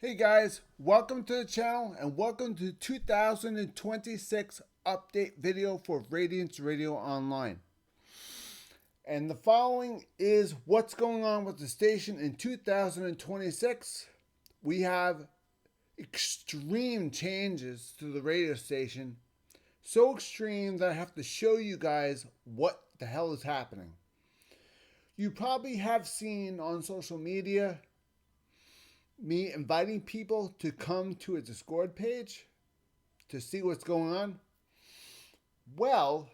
Hey guys, welcome to the channel and welcome to 2026 update video for Radiance Radio Online. And the following is what's going on with the station in 2026. We have extreme changes to the radio station. So extreme that I have to show you guys what the hell is happening. You probably have seen on social media me inviting people to come to a Discord page to see what's going on. Well,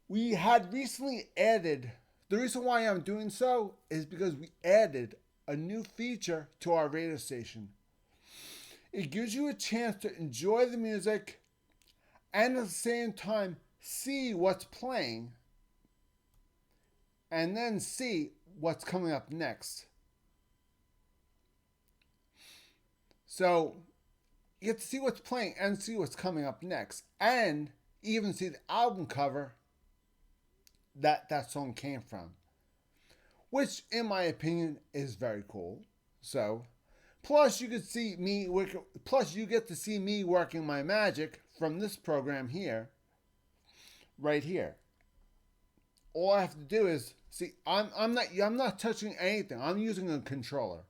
we had recently added, the reason why I'm doing so is because we added a new feature to our radio station. It gives you a chance to enjoy the music and at the same time see what's playing and then see what's coming up next. So you get to see what's playing and see what's coming up next, and even see the album cover that song came from, which in my opinion is very cool. So plus you get to see me working my magic from this program here, right here. All I have to do is see. I'm not touching anything. I'm using a controller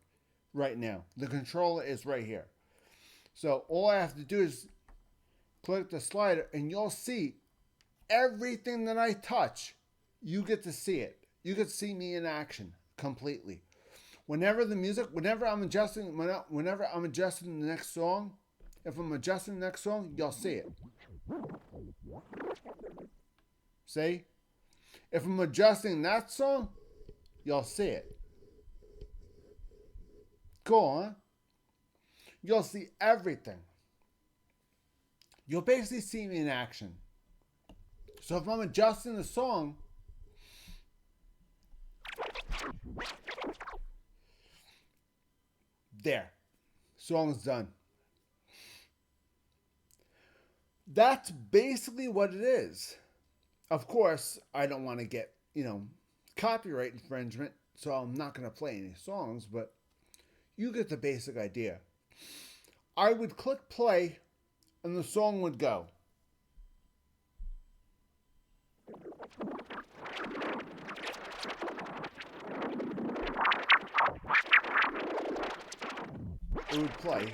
right now. The controller is right here. So all I have to do is click the slider and you'll see everything that I touch. You get to see it. You get to see me in action completely. Whenever I'm adjusting the next song, if I'm adjusting the next song, you'll see it. See? If I'm adjusting that song, you'll see it. Cool, huh? You'll see everything. You'll basically see me in action. So if I'm adjusting the song, there, song's done. That's basically what it is. Of course, I don't want to get, copyright infringement, so I'm not going to play any songs, but you get the basic idea. I would click play and the song would go. It would play.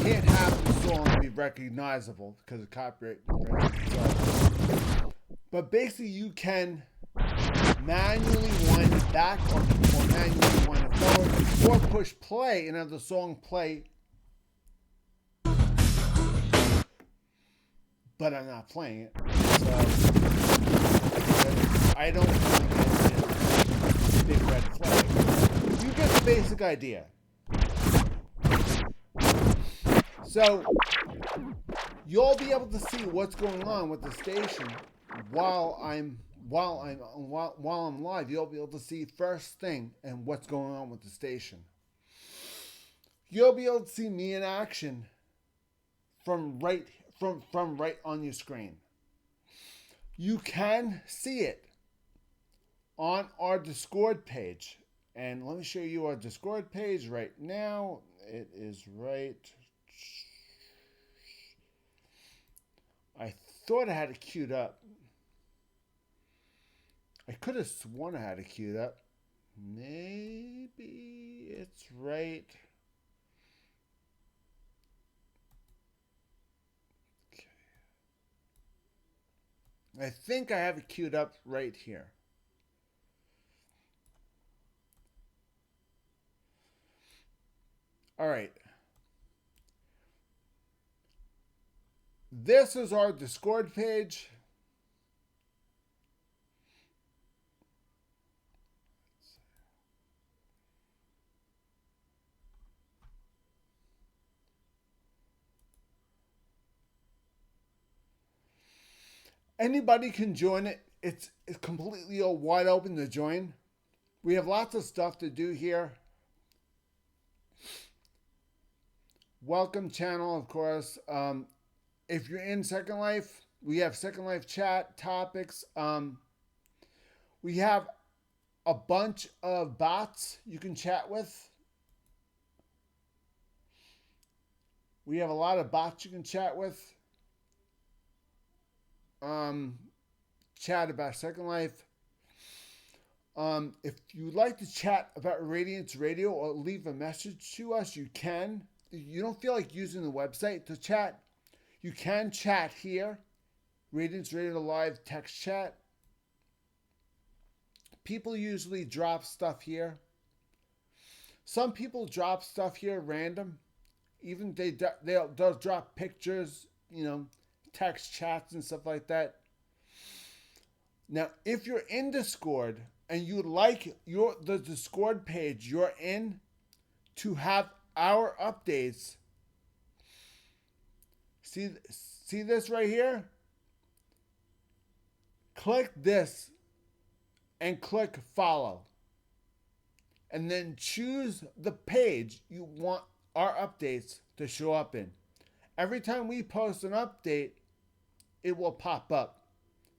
Can't have the song be recognizable because of copyright. But basically, you can manually wind it back or manually wind it forward, or push play and have the song play. But I'm not playing it, so I don't think it's a big red flag. You get the basic idea. So you'll be able to see what's going on with the station while I'm live. You'll be able to see first thing and what's going on with the station. You'll be able to see me in action from right on your screen. You can see it on our Discord page, and let me show you our Discord page right now. It is right. I thought I had it queued up. I could have sworn I had it queued up. Maybe it's right. Okay. I think I have it queued up right here. All right. This is our Discord page. Anybody can join it. It's completely wide open to join. We have lots of stuff to do here. welcome channel, of course. If you're in Second Life, we have Second Life chat topics. We have a bunch of bots you can chat with. We have a lot of bots you can chat with. Um, Chat about Second Life. If you'd like to chat about Radiance Radio or leave a message to us, you can. If you don't feel like using the website to chat, you can chat here. Radiance Radio Live text chat. People usually drop stuff here. Some people drop stuff here random. Even they'll drop pictures, text chats and stuff like that. Now, if you're in Discord and you like the Discord page you're in to have our updates, see this right here? Click this and click follow. And then choose the page you want our updates to show up in. Every time we post an update, it will pop up.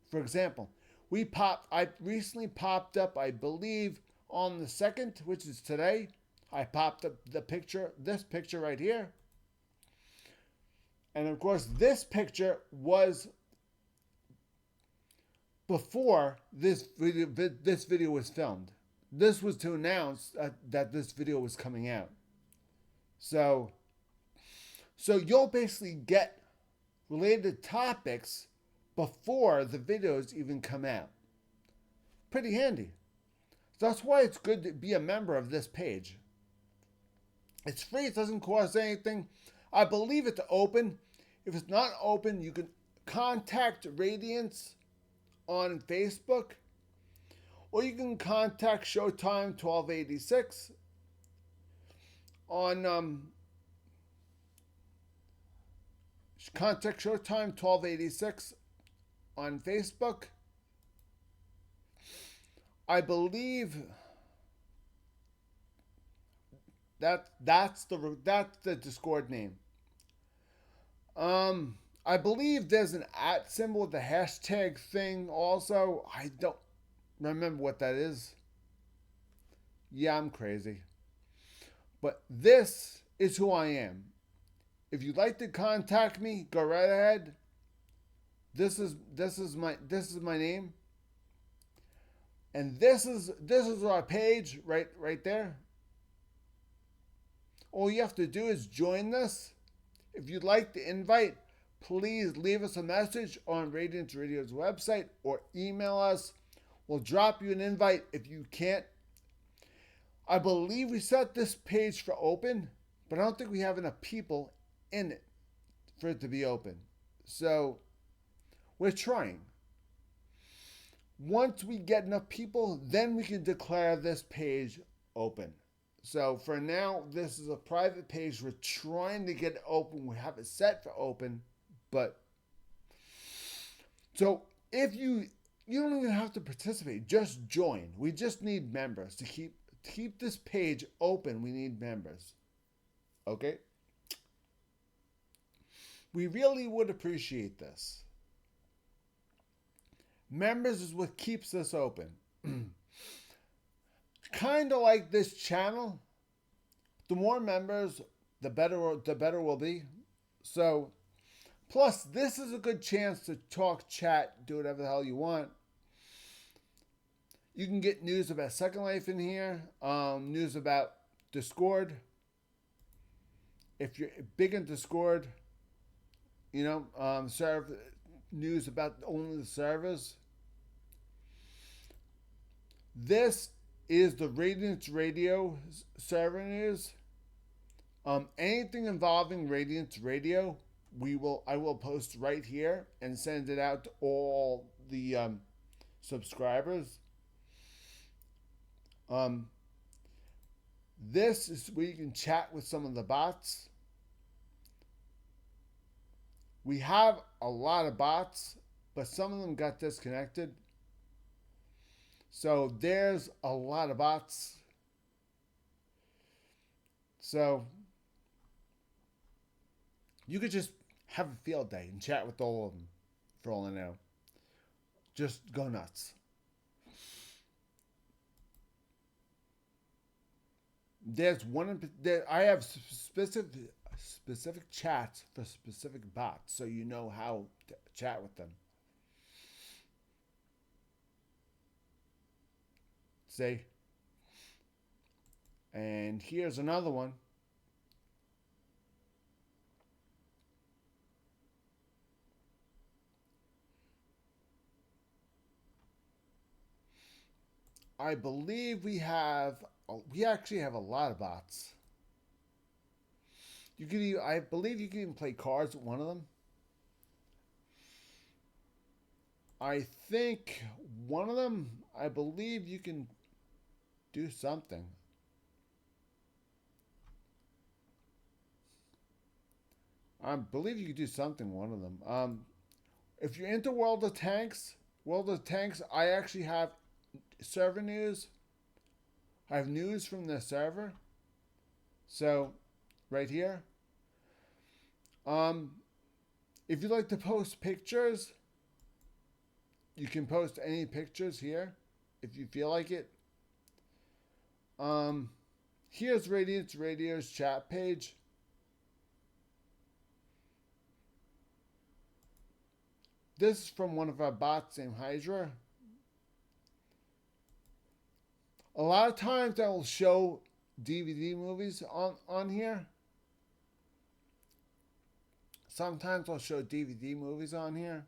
For example, I recently popped up, I believe, on the 2nd, which is today. I popped up this picture right here. And of course, this picture was before this video was filmed. This was to announce that this video was coming out. So you'll basically get related topics before the videos even come out. Pretty handy. That's why it's good to be a member of this page. It's free. It doesn't cost anything. I believe it's open. If it's not open, you can contact Radiance on Facebook, or you can contact Showtime 1286 on contact Showtime 1286 on Facebook. I believe that's the Discord name. I believe there's an @ symbol with the hashtag thing also. I don't remember what that is. Yeah, I'm crazy. But this is who I am. If you'd like to contact me, go right ahead. This is my name. And this is our page right there. All you have to do is join this. If you'd like the invite, please leave us a message on Radiance Radio's website or email us. We'll drop you an invite if you can't. I believe we set this page for open, but I don't think we have enough people in it for it to be open. So we're trying. Once we get enough people, then we can declare this page open. So for now, this is a private page. We're trying to get it open. We have it set for open, but so if you don't even have to participate, just join. We just need members to keep this page open. We need members. Okay? We really would appreciate this. Members is what keeps this open. Kind of like this channel. The more members, the better we'll be. So, plus this is a good chance to talk, chat, do whatever the hell you want. You can get news about Second Life in here, news about Discord. If you're big into Discord, news about only the servers. This is the Radiance Radio server news. Anything involving Radiance Radio, I will post right here and send it out to all the subscribers. This is where you can chat with some of the bots. We have a lot of bots, but some of them got disconnected. So there's a lot of bots. So You could just have a field day and chat with all of them for all I know. Just go nuts. There's one there. I have specific chats for specific bots, so you know how to chat with them. See? And here's another one. I believe we actually have a lot of bots. You could even, I believe you can even play cards with one of them. I think one of them, I believe you can do something. I believe you can do something one of them. If you're into World of Tanks, I actually have server news. I have news from the server. So, right here. If you like to post pictures, you can post any pictures here if you feel like it. Here's Radiance Radio's chat page. This is from one of our bots named Hydra. A lot of times I will show DVD movies on here. Sometimes I'll show DVD movies on here.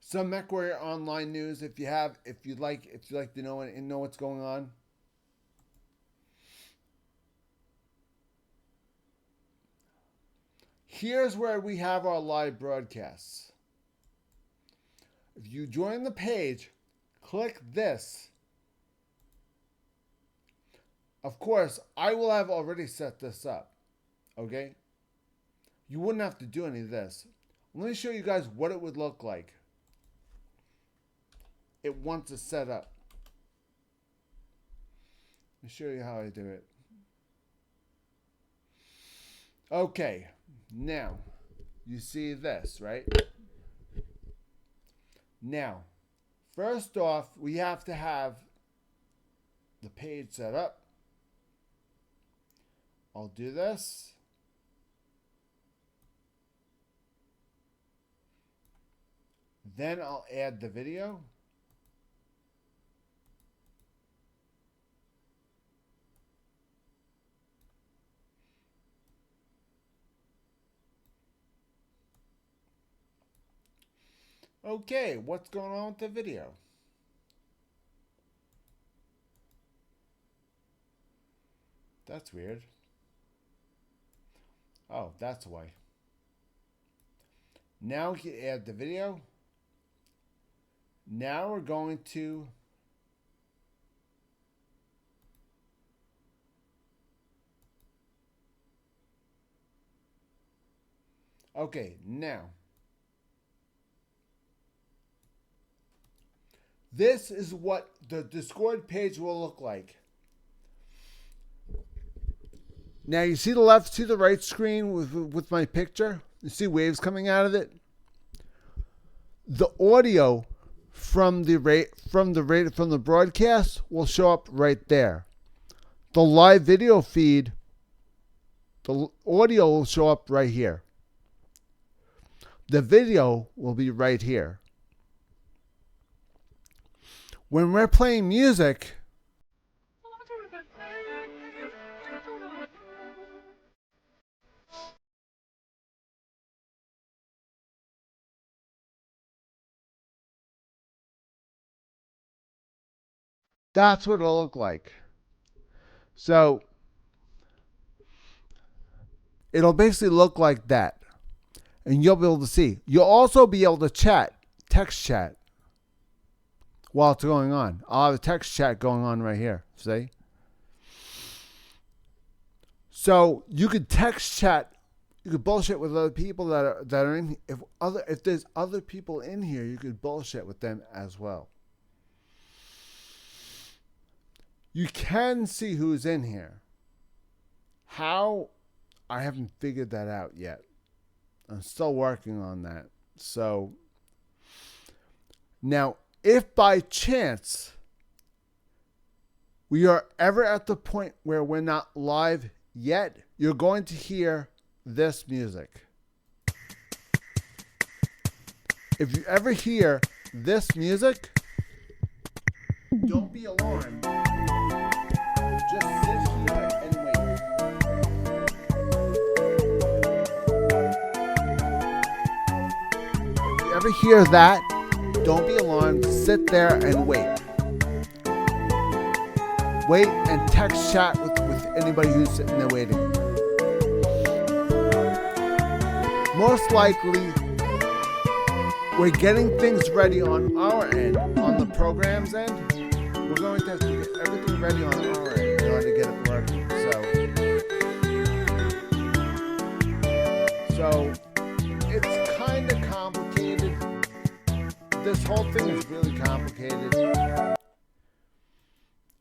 Some MechWarrior online news if you'd like to know what's going on. Here's where we have our live broadcasts. If you join the page, click this. Of course, I will have already set this up. Okay? You wouldn't have to do any of this. Let me show you guys what it would look like. It once it's set up. Let me show you how I do it. Okay, now you see this, right? Now, first off, we have to have the page set up. I'll do this. Then I'll add the video. Okay, what's going on with the video? That's weird. Oh, that's why. Now we can add the video. Now we're going to okay, now this is what the Discord page will look like. Now you see the left, see the right screen with my picture? You see waves coming out of it? The audio from the broadcast will show up right there. The live video feed, the audio will show up right here. The video will be right here. When we're playing music, that's what it'll look like. So it'll basically look like that. And you'll be able to see. You'll also be able to chat, text chat, while it's going on. I'll have a text chat going on right here. See? So you could text chat. You could bullshit with other people that are in. If there's other people in here, you could bullshit with them as well. You can see who's in here. How? I haven't figured that out yet. I'm still working on that. So now, if by chance we are ever at the point where we're not live yet, you're going to hear this music. If you ever hear this music, don't be alarmed. Just sit here and wait. If you ever hear that, don't be alarmed. Sit there and wait. Wait and text chat with anybody who's sitting there waiting. Most likely, we're getting things ready on our end, on the program's end. We're going to have to get everything ready on our end in order to get it working. So it's kind of complicated. This whole thing is really complicated.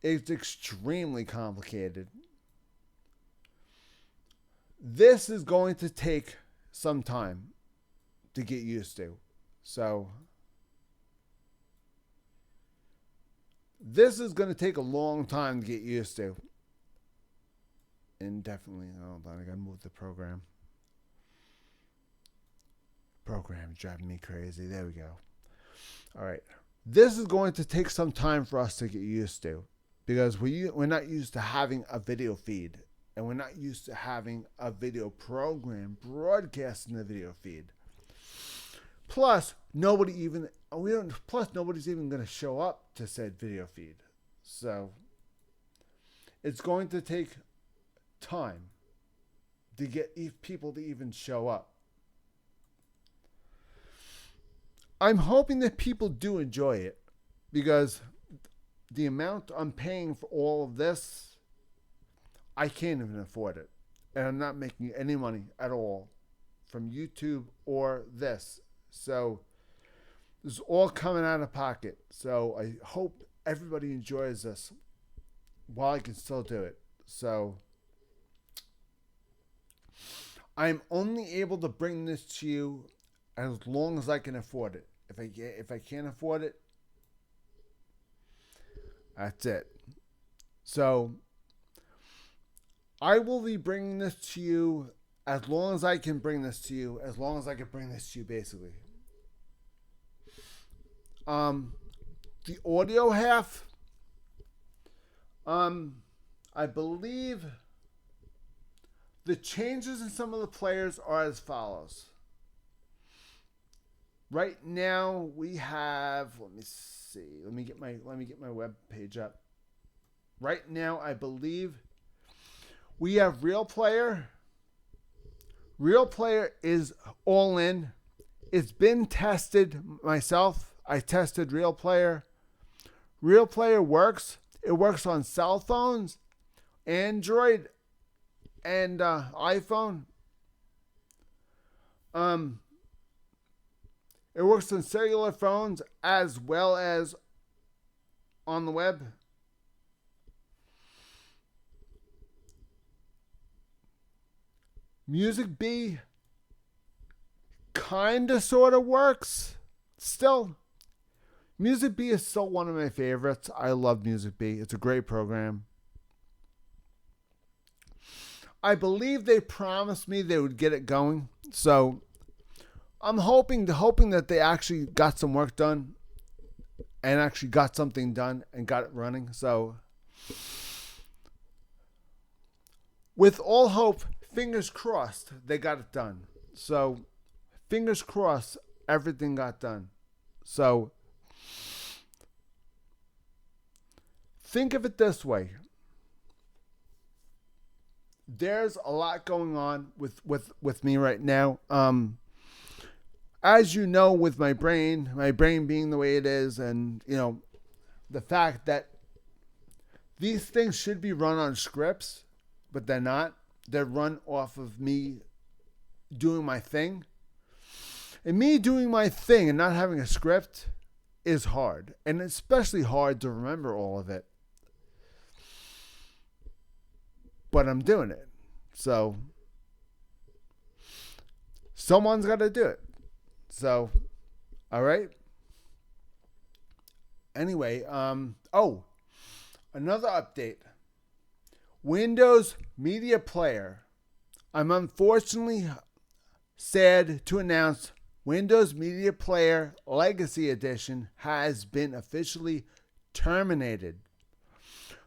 It's extremely complicated. This is going to take some time to get used to. So this is going to take a long time to get used to. And definitely, hold on, I got to move the program. Program's driving me crazy. There we go. All right. This is going to take some time for us to get used to, because we're not used to having a video feed, and we're not used to having a video program broadcasting the video feed. Plus, nobody's even going to show up to said video feed. So it's going to take time to get people to even show up. I'm hoping that people do enjoy it, because the amount I'm paying for all of this, I can't even afford it. And I'm not making any money at all from YouTube or this. So this is all coming out of pocket. So I hope everybody enjoys this while I can still do it. So I'm only able to bring this to you as long as I can afford it. If I can't afford it, that's it. So I will be bringing this to you as long as I can bring this to you, basically. The audio half, I believe the changes in some of the players are as follows. Right now we have, let me see, let me get my web page up. Right now I believe we have Real Player. Real Player is all in. It's been tested myself. I tested Real Player. Real Player works. It works on cell phones, Android, and iPhone. It works on cellular phones as well as on the web. Music B kinda sorta works. Still, Music B is still one of my favorites. I love Music B. It's a great program. I believe they promised me they would get it going. So I'm hoping that they actually got some work done and actually got something done and got it running. So with all hope, fingers crossed, they got it done. So fingers crossed, everything got done. So think of it this way. There's a lot going on with me right now. As you know, with my brain being the way it is, and the fact that these things should be run on scripts, but they're not. They're run off of me doing my thing. And me doing my thing and not having a script is hard. And especially hard to remember all of it. but I'm doing it. So someone's got to do it. So, all right. Anyway, another update. Windows Media Player. I'm unfortunately sad to announce Windows Media Player Legacy Edition has been officially terminated.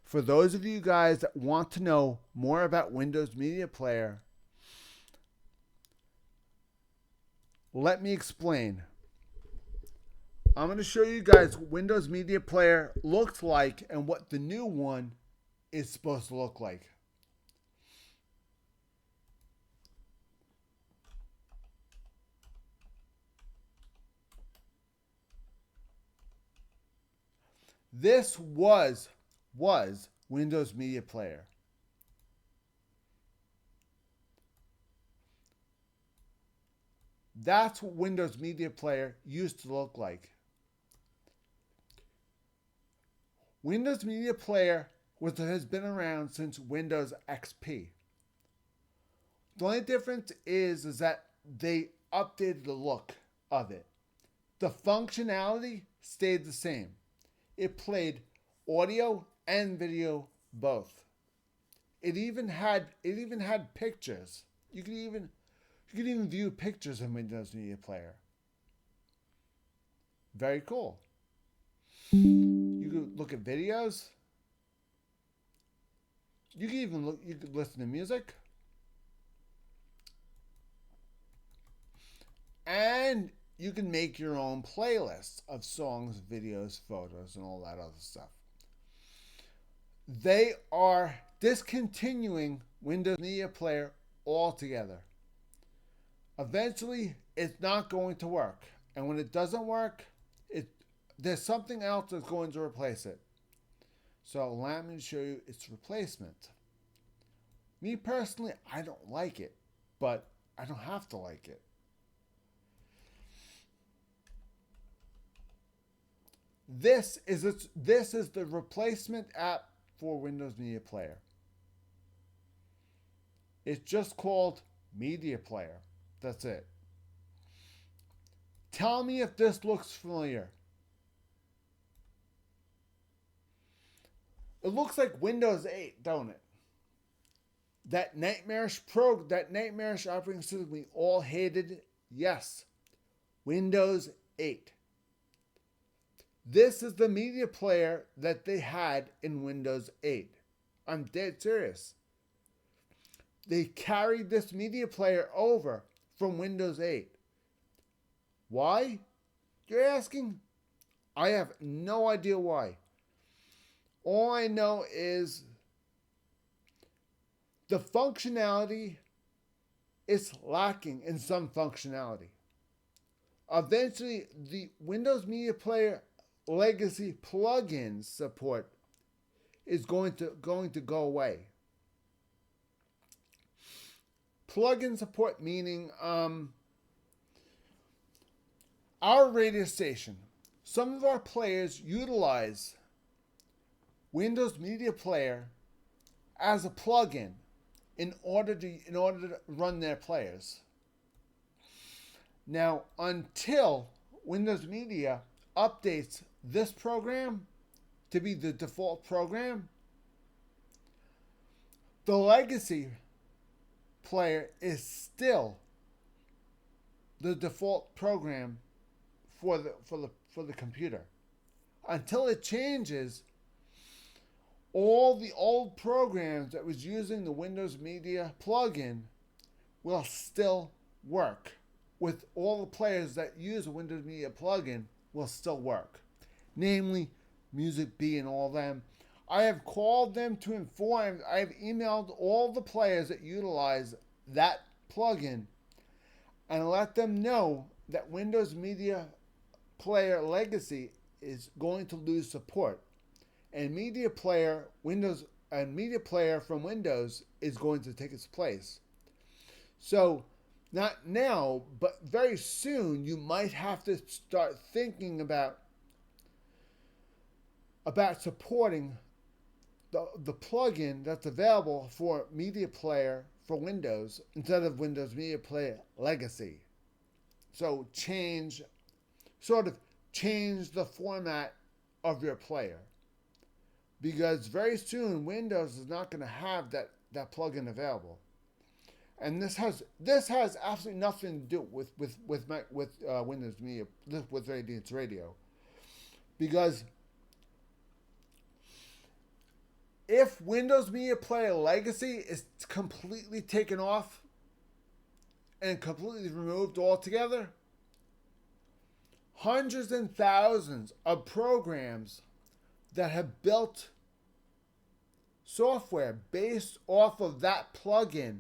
For those of you guys that want to know more about Windows Media Player, let me explain. I'm going to show you guys what Windows Media Player looks like and what the new one is supposed to look like. This was Windows Media Player. That's what Windows Media Player used to look like. Windows Media Player has been around since Windows XP. The only difference is that they updated the look of it. The functionality stayed the same. It played audio and video both. It even had pictures. You could even view pictures in Windows Media Player. Very cool. You could look at videos. You could listen to music. And you can make your own playlists of songs, videos, photos, and all that other stuff. They are discontinuing Windows Media Player altogether. Eventually, it's not going to work. And when it doesn't work, there's something else that's going to replace it. So let me show you its replacement. Me personally, I don't like it, but I don't have to like it. This is the replacement app for Windows Media Player. It's just called Media Player. That's it. Tell me if this looks familiar. It looks like Windows 8, don't it? That nightmarish operating system we all hated. Yes, Windows 8. This is the media player that they had in Windows 8. I'm dead serious. They carried this media player over from Windows 8. Why? You're asking? I have no idea why. All I know is the functionality is lacking in some functionality. Eventually, the Windows Media Player Legacy plugin support is going to go away. Plugin support meaning our radio station. Some of our players utilize Windows Media Player as a plugin in order to run their players. Now, until Windows Media updates this program to be the default program, the legacy player is still the default program for the computer. Until it changes, all the old programs that was using the Windows Media plugin will still work. With all the players that use a Windows Media plugin will still work. Namely, Music B and all them. I have called them to inform, I have emailed all the players that utilize that plugin and let them know that Windows Media Player Legacy is going to lose support. And Media Player from Windows is going to take its place. So, not now, but very soon, you might have to start thinking about supporting the plugin that's available for Media Player for Windows instead of Windows Media Player Legacy. So sort of change the format of your player, because very soon Windows is not going to have that plugin available. And this has absolutely nothing to do with Windows Media, with Radiance Radio, because if Windows Media Player Legacy is completely taken off and completely removed altogether, hundreds and thousands of programs that have built software based off of that plugin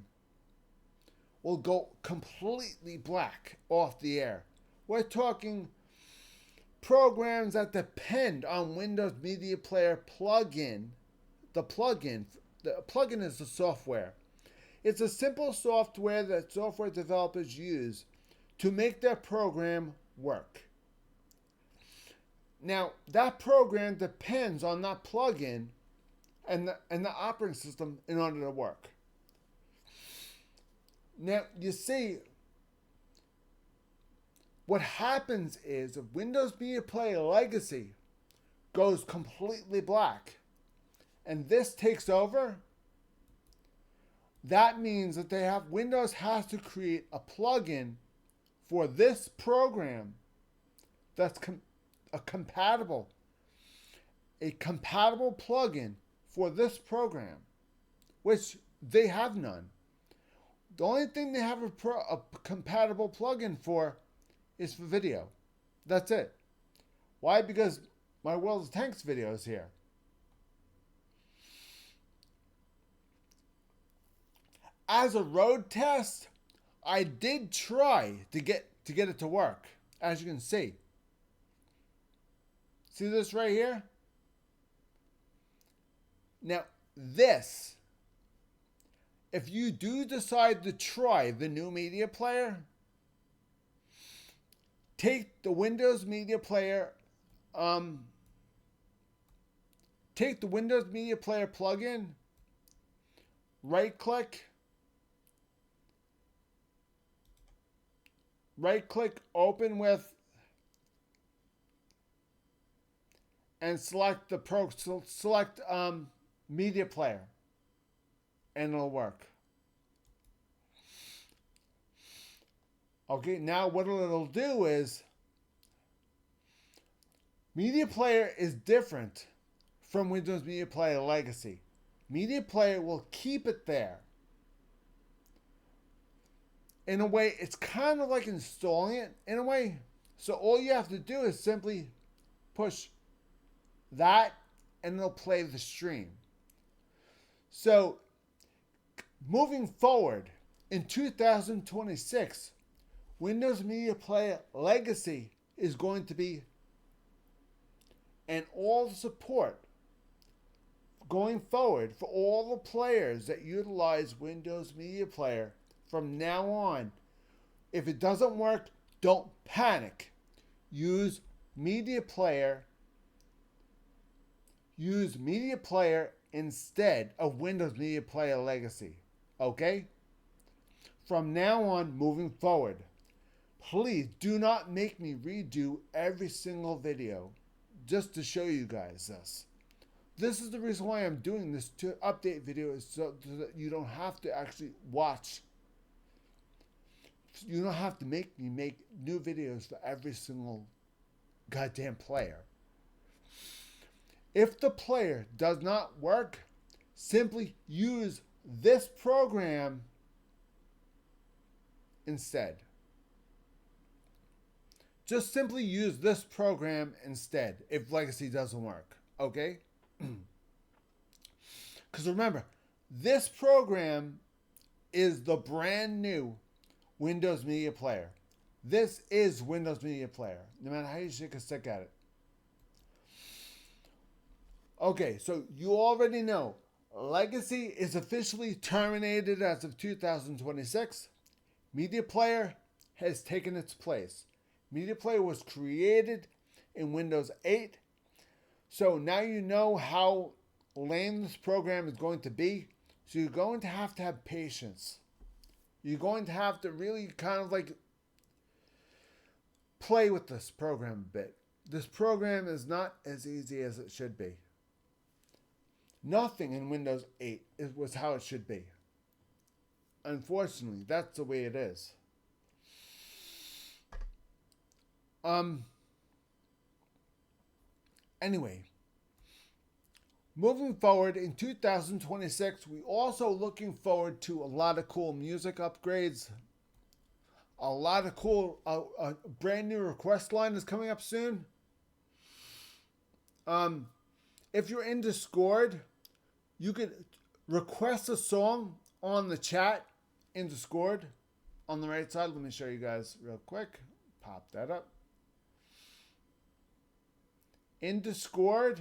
will go completely black off the air. We're talking programs that depend on Windows Media Player plugin. The plugin is the software. It's a simple software that software developers use to make their program work. Now, that program depends on that plugin and the operating system in order to work. Now, you see, what happens is if Windows Media Player Legacy goes completely black and this takes over, that means that Windows has to create a plugin for this program that's a compatible plugin for this program, which they have none. The only thing they have a compatible plugin for is for video. That's it. Why? Because my World of Tanks video is here. As a road test, I did try to get it to work, as you can see. See this right here? Now, this, if you do decide to try the new media player, take the Windows Media Player, plugin, right click, open with, and select media player, and it'll work. Okay, now what it'll do is, Media Player is different from Windows Media Player Legacy. Media Player will keep it there. In a way, it's kind of like installing it, in a way. So all you have to do is simply push that, and it'll play the stream. So, moving forward, in 2026, Windows Media Player Legacy is going to be, and all the support going forward for all the players that utilize Windows Media Player from now on. If it doesn't work, don't panic. Use Media Player. Use Media Player instead of Windows Media Player Legacy. Okay? From now on, moving forward, please do not make me redo every single video just to show you guys this. This is the reason why I'm doing this to update videos, so that you don't have to actually watch. You don't have to make me make new videos for every single goddamn player. If the player does not work, simply use this program instead. Just simply use this program instead if Legacy doesn't work, okay? Because remember, this program is the brand new Windows Media Player. This is Windows Media Player, no matter how you shake a stick at it. Okay, so you already know Legacy is officially terminated as of 2026. Media Player has taken its place. Media Player was created in Windows 8. So now you know how lame this program is going to be. So you're going to have patience. You're going to have to really kind of like play with this program a bit. This program is not as easy as it should be. Nothing in Windows 8 was how it should be. Unfortunately, that's the way it is. Anyway, moving forward in 2026, we also looking forward to a lot of cool music upgrades. A lot of cool, brand new request line is coming up soon. If you're in Discord, you could request a song on the chat in Discord on the right side. Let me show you guys real quick. Pop that up. In Discord,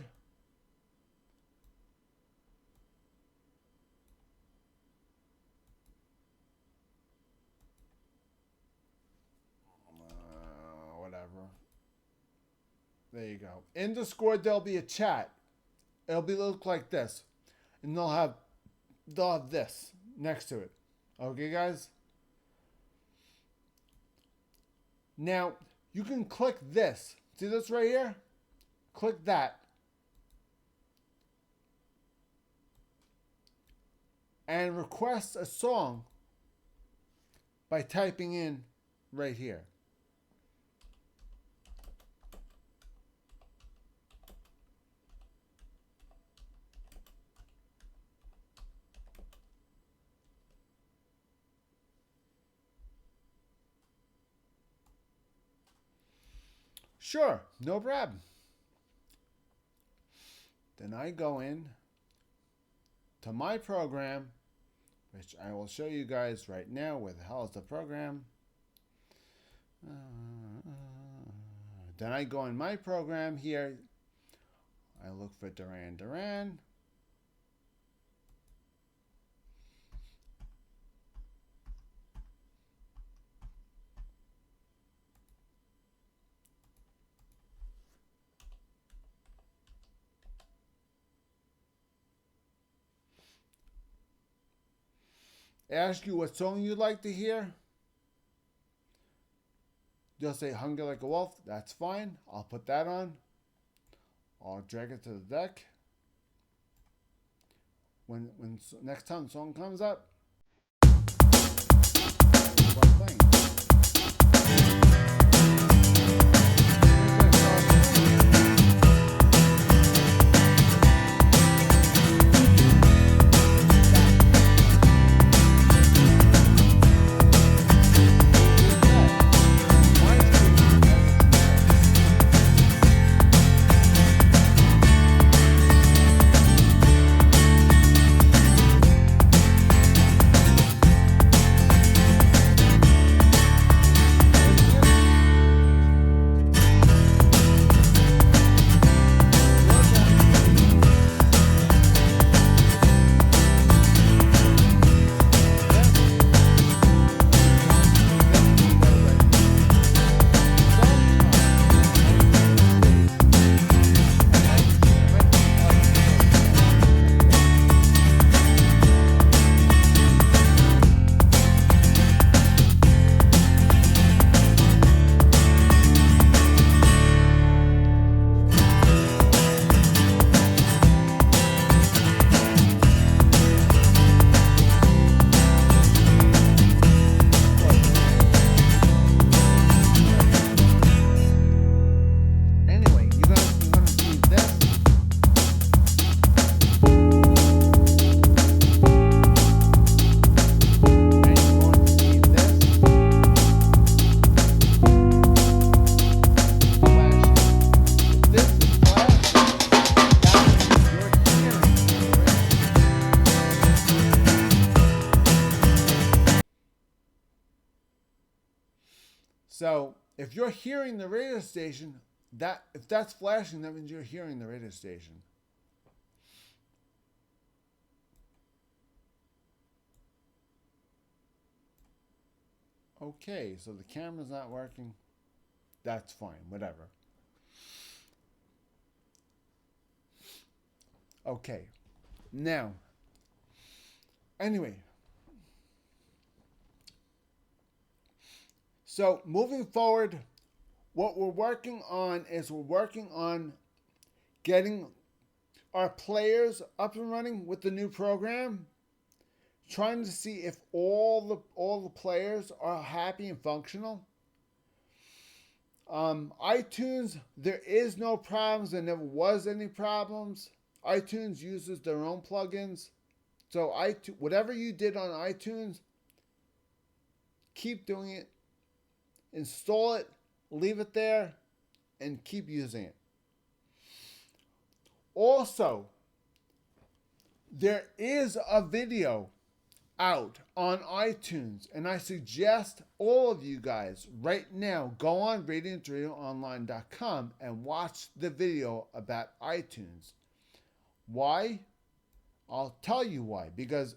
whatever. There you go. In Discord, there'll be a chat. It'll look like this, and they'll have this next to it. Okay, guys. Now you can click this. See this right here? Click that. And request a song by typing in right here. Sure, no problem. Then I go in to my program, which I will show you guys right now. Where the hell is the program? Then I go in my program here. I look for Duran Duran. Ask you what song you'd like to hear. You'll say Hunger Like a Wolf. That's fine. I'll put that on. I'll drag it to the deck. When next time the song comes up, start playing. So if you're hearing the radio station, if that's flashing, that means you're hearing the radio station. Okay, so the camera's not working. That's fine, whatever. Okay, Now, anyway, so moving forward, what we're working on is getting our players up and running with the new program, trying to see if all the players are happy and functional. iTunes, there is no problems. There never was any problems. iTunes uses their own plugins. So whatever you did on iTunes, keep doing it. Install it, leave it there, and keep using it. Also, there is a video out on iTunes, and I suggest all of you guys right now go on RadianceRadioOnline.com and watch the video about iTunes. Why? I'll tell you why. Because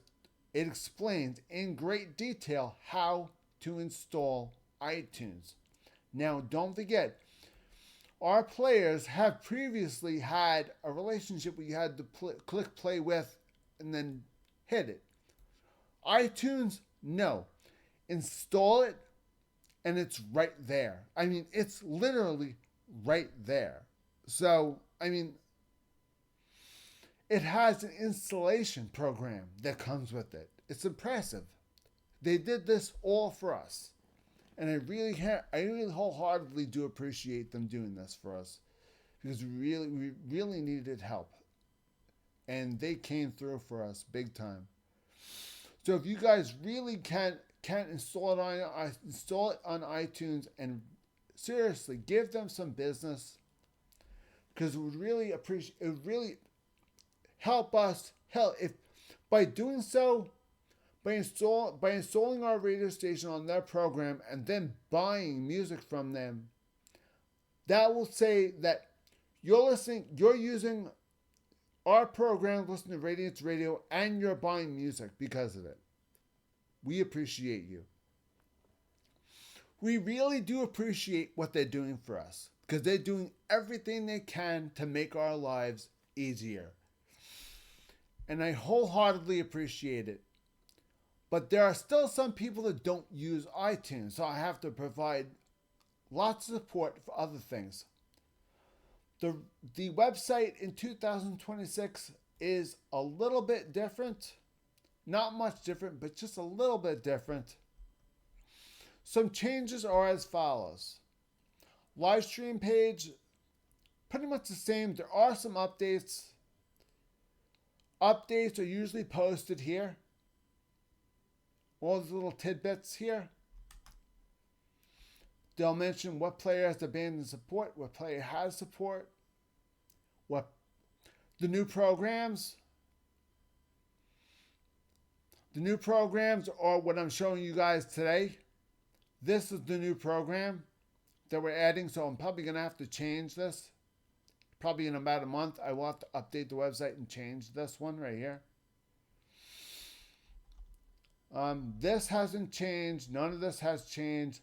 it explains in great detail how to install iTunes. Now, don't forget, our players have previously had a relationship where you had to click play with and then hit it. iTunes, no. Install it and it's right there. I mean, it's literally right there. So, I mean, it has an installation program that comes with it. It's impressive. They did this all for us. And I really wholeheartedly do appreciate them doing this for us, because we really needed help, and they came through for us big time. So if you guys really can't install it on iTunes, and seriously give them some business, because it would really help us. Hell, if by doing so. By installing our radio station on their program and then buying music from them, that will say that you're using our program, listening to Radiance Radio, and you're buying music because of it. We appreciate you. We really do appreciate what they're doing for us, because they're doing everything they can to make our lives easier. And I wholeheartedly appreciate it. But there are still some people that don't use iTunes, so I have to provide lots of support for other things. The website in 2026 is a little bit different. Not much different, but just a little bit different. Some changes are as follows. Live stream page, pretty much the same. There are some updates. Updates are usually posted here. All these little tidbits here. They'll mention what player has abandoned support, what player has support, what the new programs. The new programs are what I'm showing you guys today. This is the new program that we're adding, so I'm probably going to have to change this. Probably in about a month, I will have to update the website and change this one right here. This hasn't changed. None of this has changed.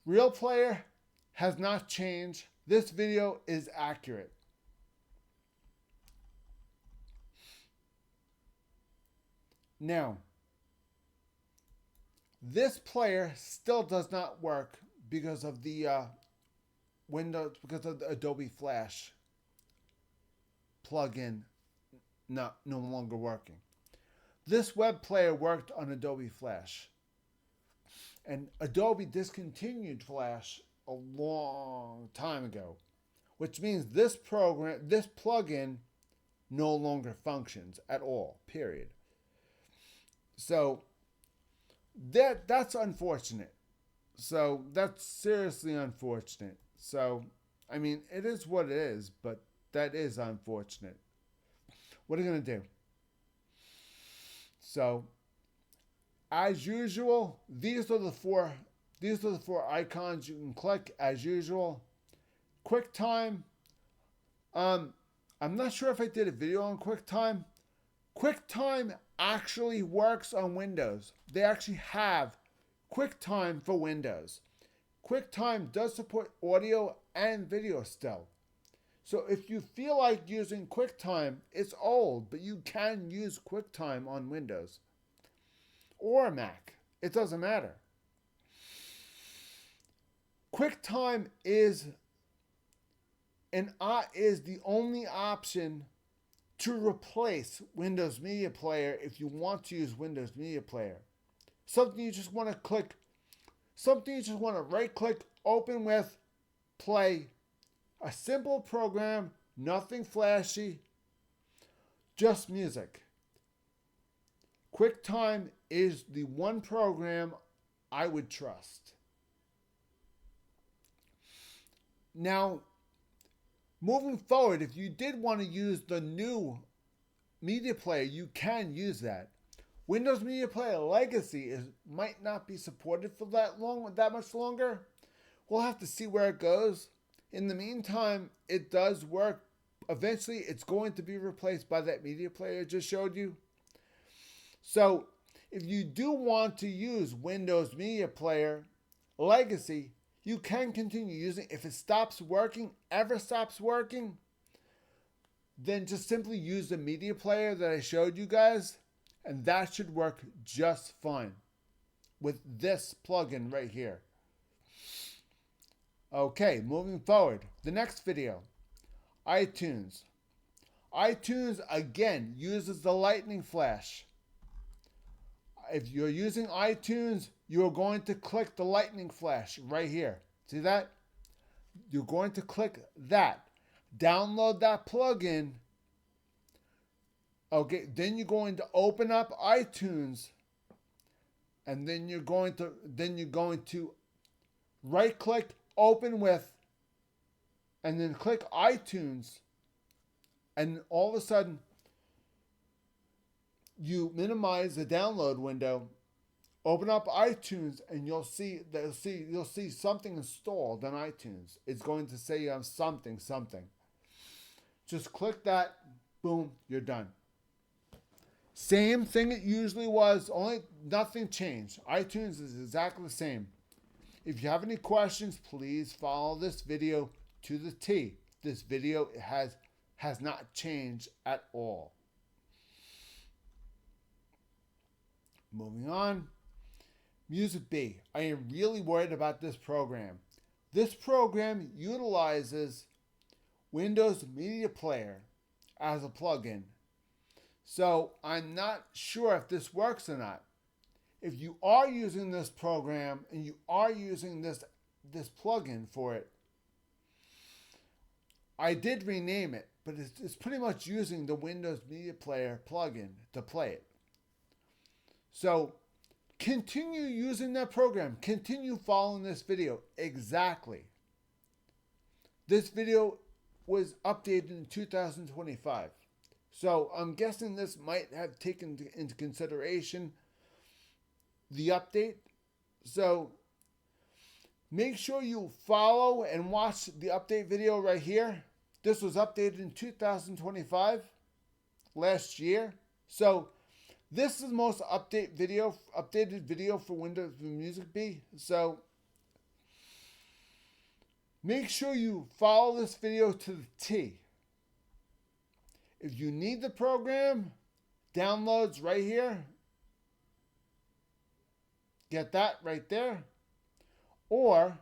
Real player has not changed. This video is accurate. Now, this player still does not work because of the because of the Adobe Flash plugin no longer working. This web player worked on Adobe Flash, and Adobe discontinued Flash a long time ago, which means this plugin no longer functions at all, period. So that's unfortunate. So that's seriously unfortunate. So, I mean, it is what it is, but that is unfortunate. What are you going to do? So, as usual, these are the four icons you can click as usual. QuickTime. I'm not sure if I did a video on QuickTime. QuickTime actually works on Windows. They actually have QuickTime for Windows. QuickTime does support audio and video still. So if you feel like using QuickTime, it's old, but you can use QuickTime on Windows or Mac. It doesn't matter. QuickTime is the only option to replace Windows Media Player if you want to use Windows Media Player. Something you just want to click, something you just want to right click, open with, play. A simple program, nothing flashy, just music. QuickTime is the one program I would trust. Now, moving forward, if you did want to use the new media player, you can use that. Windows Media Player Legacy might not be supported for that much longer. We'll have to see where it goes. In the meantime, it does work. Eventually, it's going to be replaced by that media player I just showed you. So, if you do want to use Windows Media Player Legacy, you can continue using it. If it stops working, ever stops working, then just simply use the media player that I showed you guys, and that should work just fine with this plugin right here. Okay, moving forward. The next video, iTunes. iTunes, again, uses the lightning flash. If you're using iTunes, you're going to click the lightning flash right here. See that? You're going to click that. Download that plugin. Okay, then you're going to open up iTunes, and then you're going to right click, open with, and then click iTunes, and all of a sudden you minimize the download window, open up iTunes, and you'll see something installed on iTunes. It's going to say you have something. Just click that, boom, you're done. Same thing it usually was, only nothing changed. iTunes is exactly the same. If you have any questions, please follow this video to the T. This video has not changed at all. Moving on. Music B. I am really worried about this program. This program utilizes Windows Media Player as a plugin. So I'm not sure if this works or not. If you are using this program and you are using this plugin for it, I did rename it, but it's pretty much using the Windows Media Player plugin to play it. So continue using that program. Continue following this video. Exactly. This video was updated in 2025. So I'm guessing this might have taken into consideration the update. So make sure you follow and watch the update video right here. This was updated in 2025, last year. So this is the most updated video for Windows Music B. So make sure you follow this video to the T. If you need the program, downloads right here. Get that right there. Or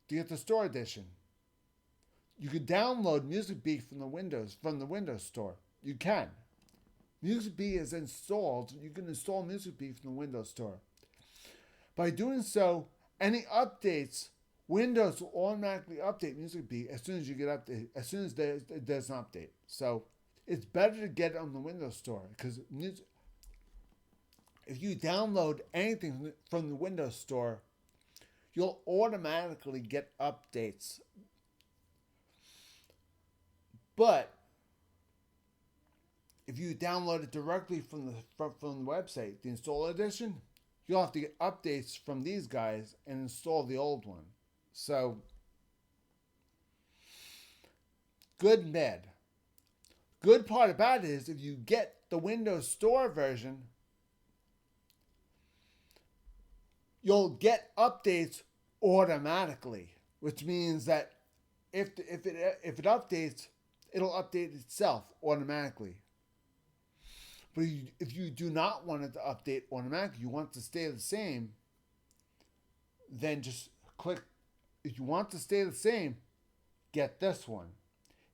to get the store edition. You can download Music B from the Windows Store. You can. Music B is installed. You can install Music B from the Windows Store. By doing so, any updates, Windows will automatically update Music B as soon as you get updated, as soon as there's an update. So it's better to get it on the Windows Store, because if you download anything from the Windows Store, you'll automatically get updates. But if you download it directly from the website, the install edition, you'll have to get updates from these guys and install the old one. So, good and bad. Good part about it is if you get the Windows Store version, you'll get updates automatically. which means that if it updates, it'll update itself automatically. But if you do not want it to update automatically, you want it to stay the same, then just click. If you want it to stay the same, get this one.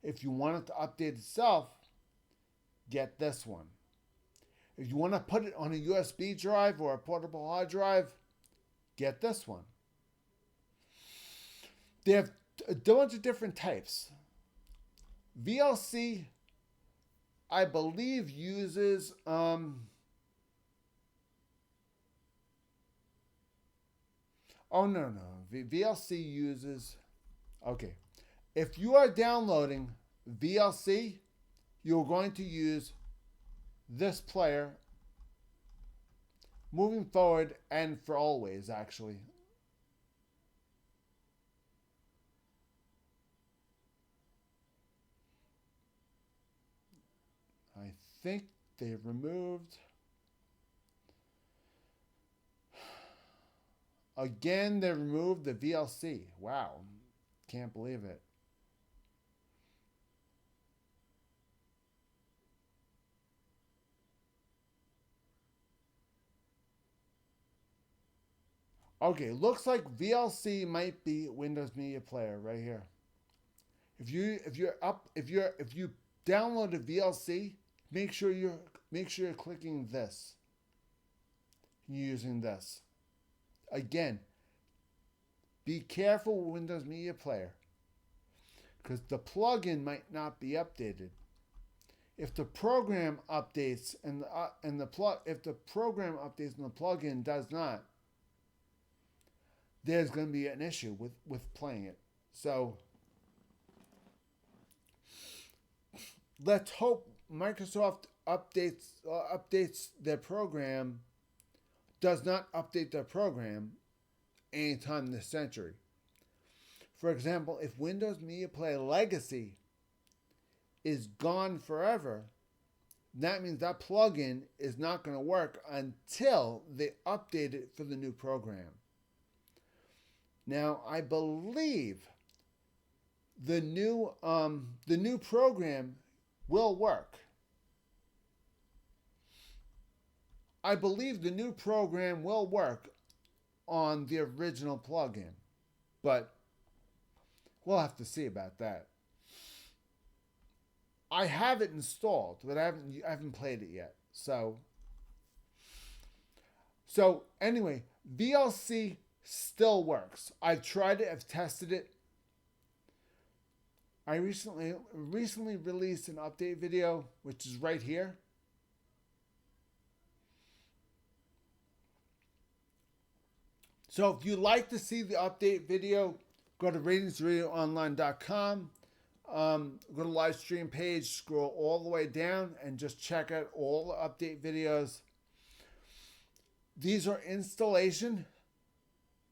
If you want it to update itself, get this one. If you want to put it on a USB drive or a portable hard drive, get this one. They have a bunch of different types. VLC, I believe, uses VLC uses, okay. If you are downloading VLC, you're going to use this player moving forward and for always, actually. I think they removed. Again, they removed the VLC. Wow. Can't believe it. Okay, looks like VLC might be Windows Media Player right here. If you download a VLC, make sure you're clicking this. Using this. Again, be careful with Windows Media Player because the plugin might not be updated. If the program updates and the program updates and the plugin does not, there's going to be an issue with playing it. So let's hope Microsoft updates their program, does not update their program anytime this century. For example, if Windows Media Player Legacy is gone forever, that means that plugin is not going to work until they update it for the new program. Now, I believe the new program will work. I believe the new program will work on the original plugin, but we'll have to see about that. I have it installed, but I haven't played it yet. So anyway, VLC still works. I've tried it. I've tested it. I recently released an update video, which is right here. So if you'd like to see the update video, go to radianceradioonline.com. Go to live stream page, scroll all the way down, and just check out all the update videos. These are installation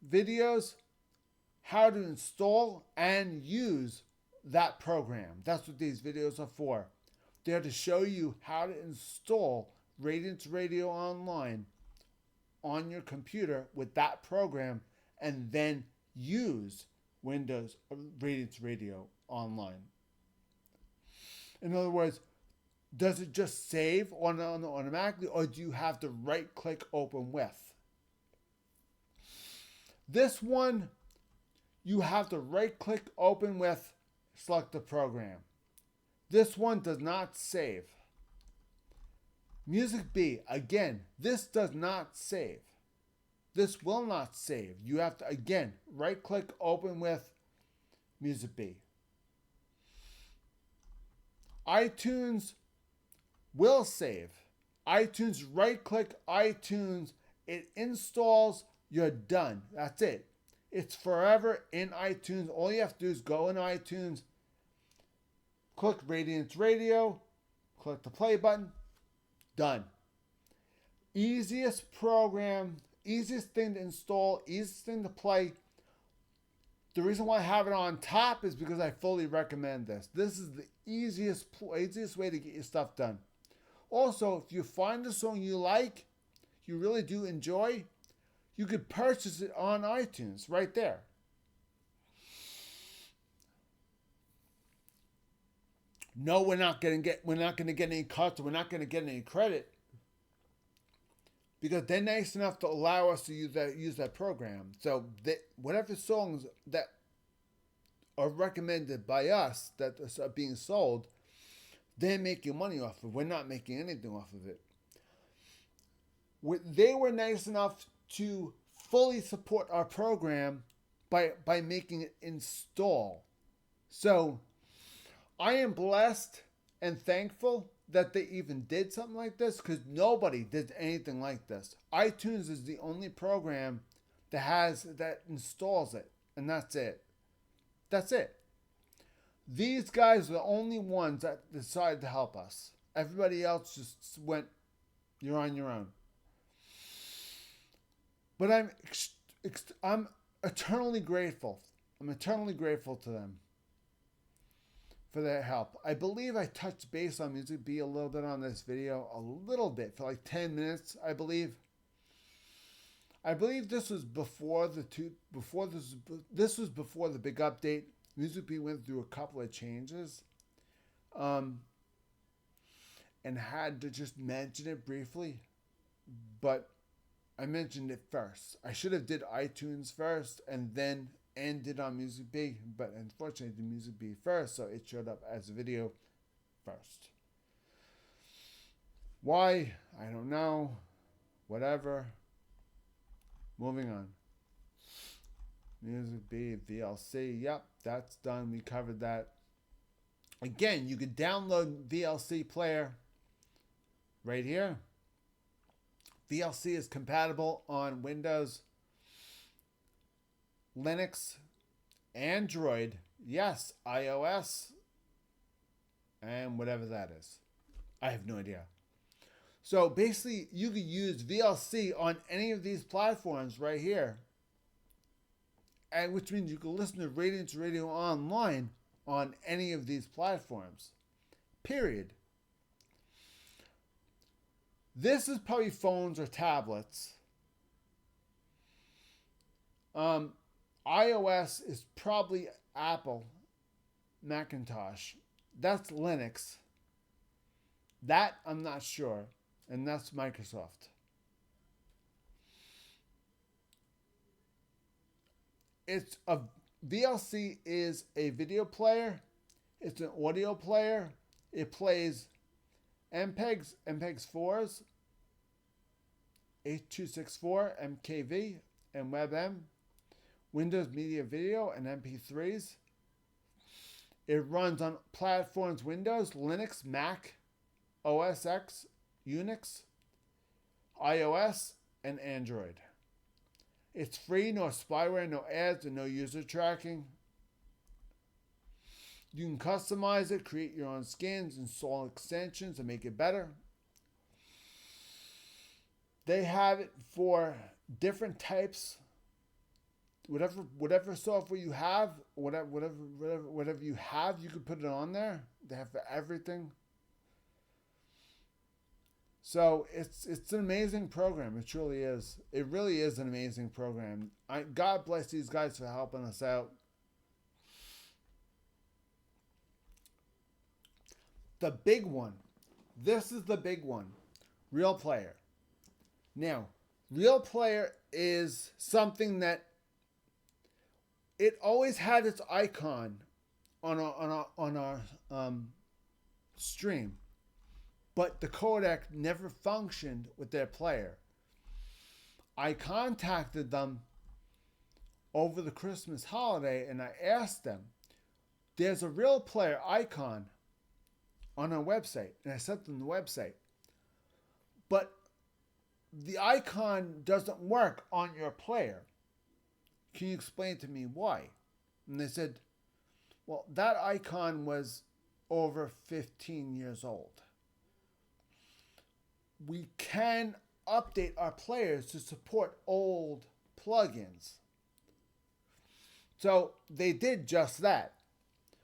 videos, how to install and use that program. That's what these videos are for. They're to show you how to install Radiance Radio Online on your computer with that program and then use Windows Radiance Radio Online. In other words, does it just save automatically, or do you have to right click open with? This one, you have to right click open with, select the program. This one does not save. Music B, again, this does not save. This will not save. You have to, again, right click open with Music B. iTunes will save. iTunes, right click iTunes, it installs, you're done. That's it. It's forever in iTunes. All you have to do is go in iTunes, click Radiance Radio, click the play button, done. Easiest program, easiest thing to install, easiest thing to play. The reason why I have it on top is because I fully recommend this. This is the easiest way to get your stuff done. Also, if you find a song you like, you really do enjoy, you could purchase it on iTunes right there. no, we're not gonna get any cuts, we're not gonna get any credit, because they're nice enough to allow us to use that program. So whatever songs that are recommended by us that are being sold, they're making money off of. We're not making anything off of it. They were nice enough to fully support our program by making it install. So I am blessed and thankful that they even did something like this, because nobody did anything like this. iTunes is the only program that installs it, and that's it. That's it. These guys are the only ones that decided to help us. Everybody else just went, "You're on your own." But I'm eternally grateful. I'm eternally grateful to them for their help. I believe I touched base on Music B a little bit on this video, a little bit, for like 10 minutes, I believe. I believe this was before the big update. Music B went through a couple of changes, and had to just mention it briefly, but I mentioned it first. I should have did iTunes first and then ended on Music B, but unfortunately I did Music B first, so it showed up as a video first. Why? I don't know. Whatever. Moving on. Music B, VLC. Yep, that's done. We covered that. Again, you could download VLC player right here. VLC is compatible on Windows, Linux, Android, yes, iOS, and whatever that is. I have no idea. So basically, you could use VLC on any of these platforms right here, and which means you can listen to Radiance Radio Online on any of these platforms. Period. This is probably phones or tablets. iOS is probably Apple, Macintosh. That's Linux. That I'm not sure. And that's Microsoft. VLC is a video player. It's an audio player. It plays MPEGs, MPEGs 4s, H.264, MKV, and WebM, Windows Media Video, and MP3s. It runs on platforms Windows, Linux, Mac, OS X, Unix, iOS, and Android. It's free, no spyware, no ads, and no user tracking. You can customize it, create your own skins, install extensions to make it better. They have it for different types. Whatever software you have, whatever you have, you can put it on there. They have for everything. So it's an amazing program. It truly is. It really is an amazing program. God bless these guys for helping us out. The big one. This is the big one. Real Player. Now, Real Player is something that it always had its icon on our stream, but the codec never functioned with their player. I contacted them over the Christmas holiday and I asked them, there's a Real Player icon on our website, and I sent them the website, but the icon doesn't work on your player. Can you explain to me why? And they said, well, that icon was over 15 years old. We can update our players to support old plugins. So they did just that.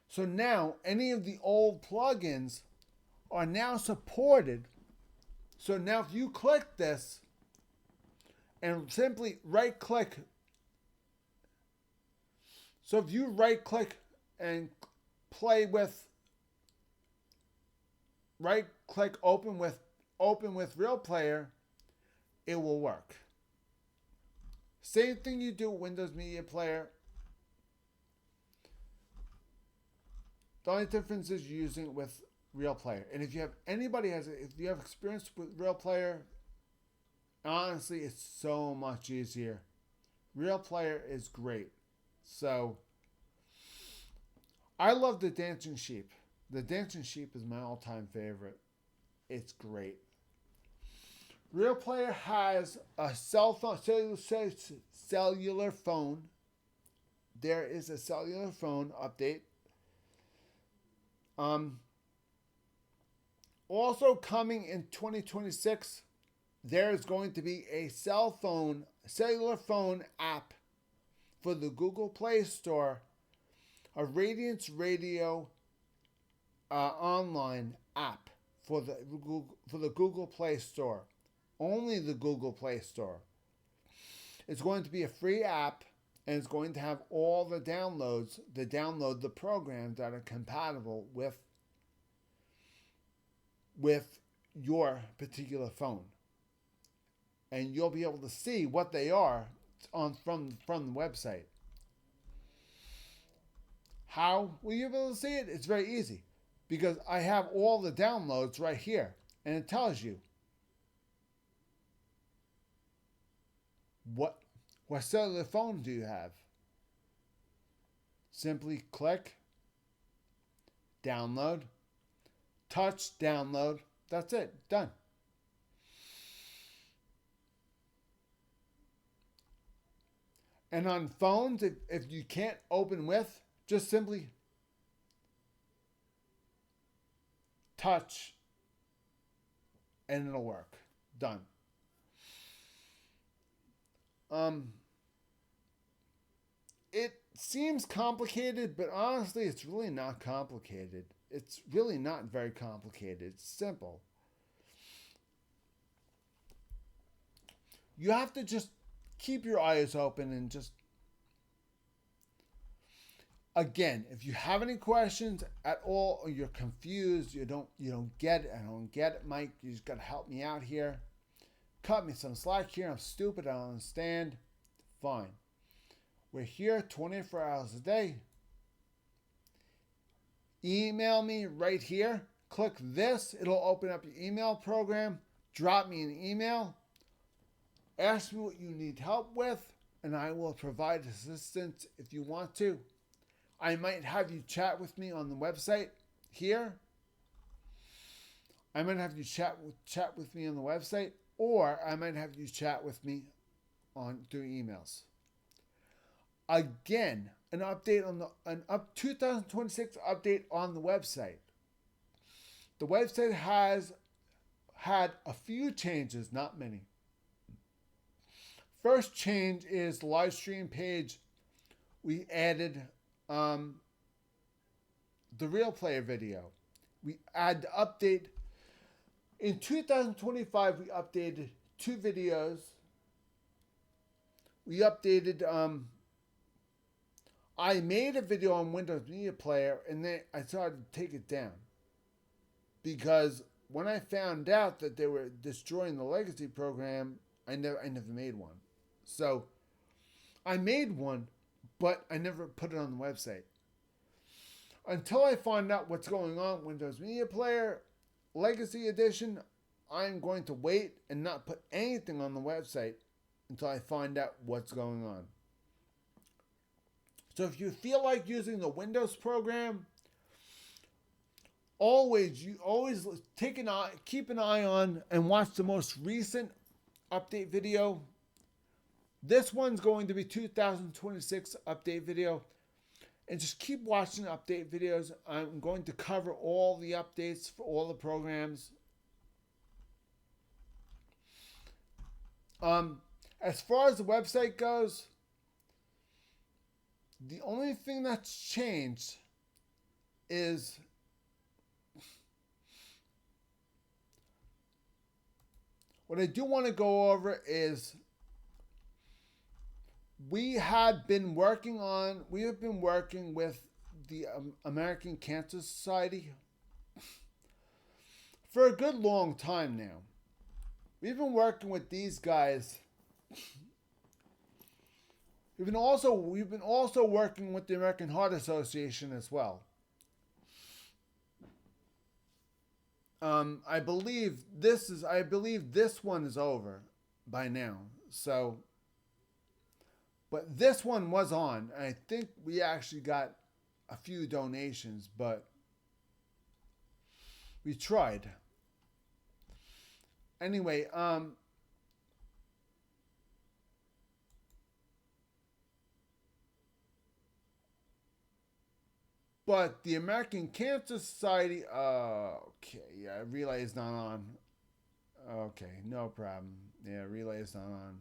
So now any of the old plugins are now supported. So now if you click this and simply right click. So if you right click and play with right click open with Real Player, it will work. Same thing you do with Windows Media Player. The only difference is you're using it with Real Player. And if you have if you have experience with Real Player, honestly, it's so much easier. Real Player is great. So I love the Dancing Sheep. The Dancing Sheep is my all-time favorite. It's great. Real Player has a cellular phone. There is a cellular phone update. Also coming in 2026, there is going to be a cellular phone app for the Google Play Store, a Radiance Radio online app for the Google Play Store. Only the Google Play Store. It's going to be a free app, and it's going to have all the downloads to download the programs that are compatible with your particular phone. And you'll be able to see what they are from the website. How will you be able to see it? It's very easy, because I have all the downloads right here, and it tells you what cellular phone do you have. Simply click, download, touch, download. That's it. Done. And on phones, if you can't open with, just simply touch and it'll work. Done. It seems complicated, but honestly, it's really not complicated. It's really not very complicated. It's simple. You have to just keep your eyes open and just, again, if you have any questions at all, or you're confused, you don't get it, I don't get it, Mike, you just gotta help me out here. Cut me some slack here. I'm stupid. I don't understand. Fine. We're here 24 hours a day. Email me right here. Click this. It'll open up your email program. Drop me an email. Ask me what you need help with, and I will provide assistance if you want to. I might have you chat with me on the website here. I might have you chat with me on the website, or I might have you chat with me through emails. Again, an update on 2026 update on the website. The website has had a few changes, not many. First change is the live stream page. We added the Real Player video. We add the update. In 2025, we updated 2 videos. We updated, I made a video on Windows Media Player, and then I started to take it down. Because when I found out that they were destroying the legacy program, I never made one. So I made one, but I never put it on the website. Until I find out what's going on with Windows Media Player Legacy Edition, I'm going to wait and not put anything on the website until I find out what's going on. So if you feel like using the Windows program, you always keep an eye on and watch the most recent update video. This one's going to be 2026 update video. And just keep watching update videos. I'm going to cover all the updates for all the programs. As far as the website goes, the only thing that's changed is what I do want to go over is we have been working with the American Cancer Society for a good long time now. We've been working with these guys. We've been also working with the American Heart Association as well. I believe this one is over by now. So, but this one was on. I think we actually got a few donations, but we tried. Anyway, but the American Cancer Society, okay, yeah, relay is not on. Okay, no problem. Yeah, relay is not on.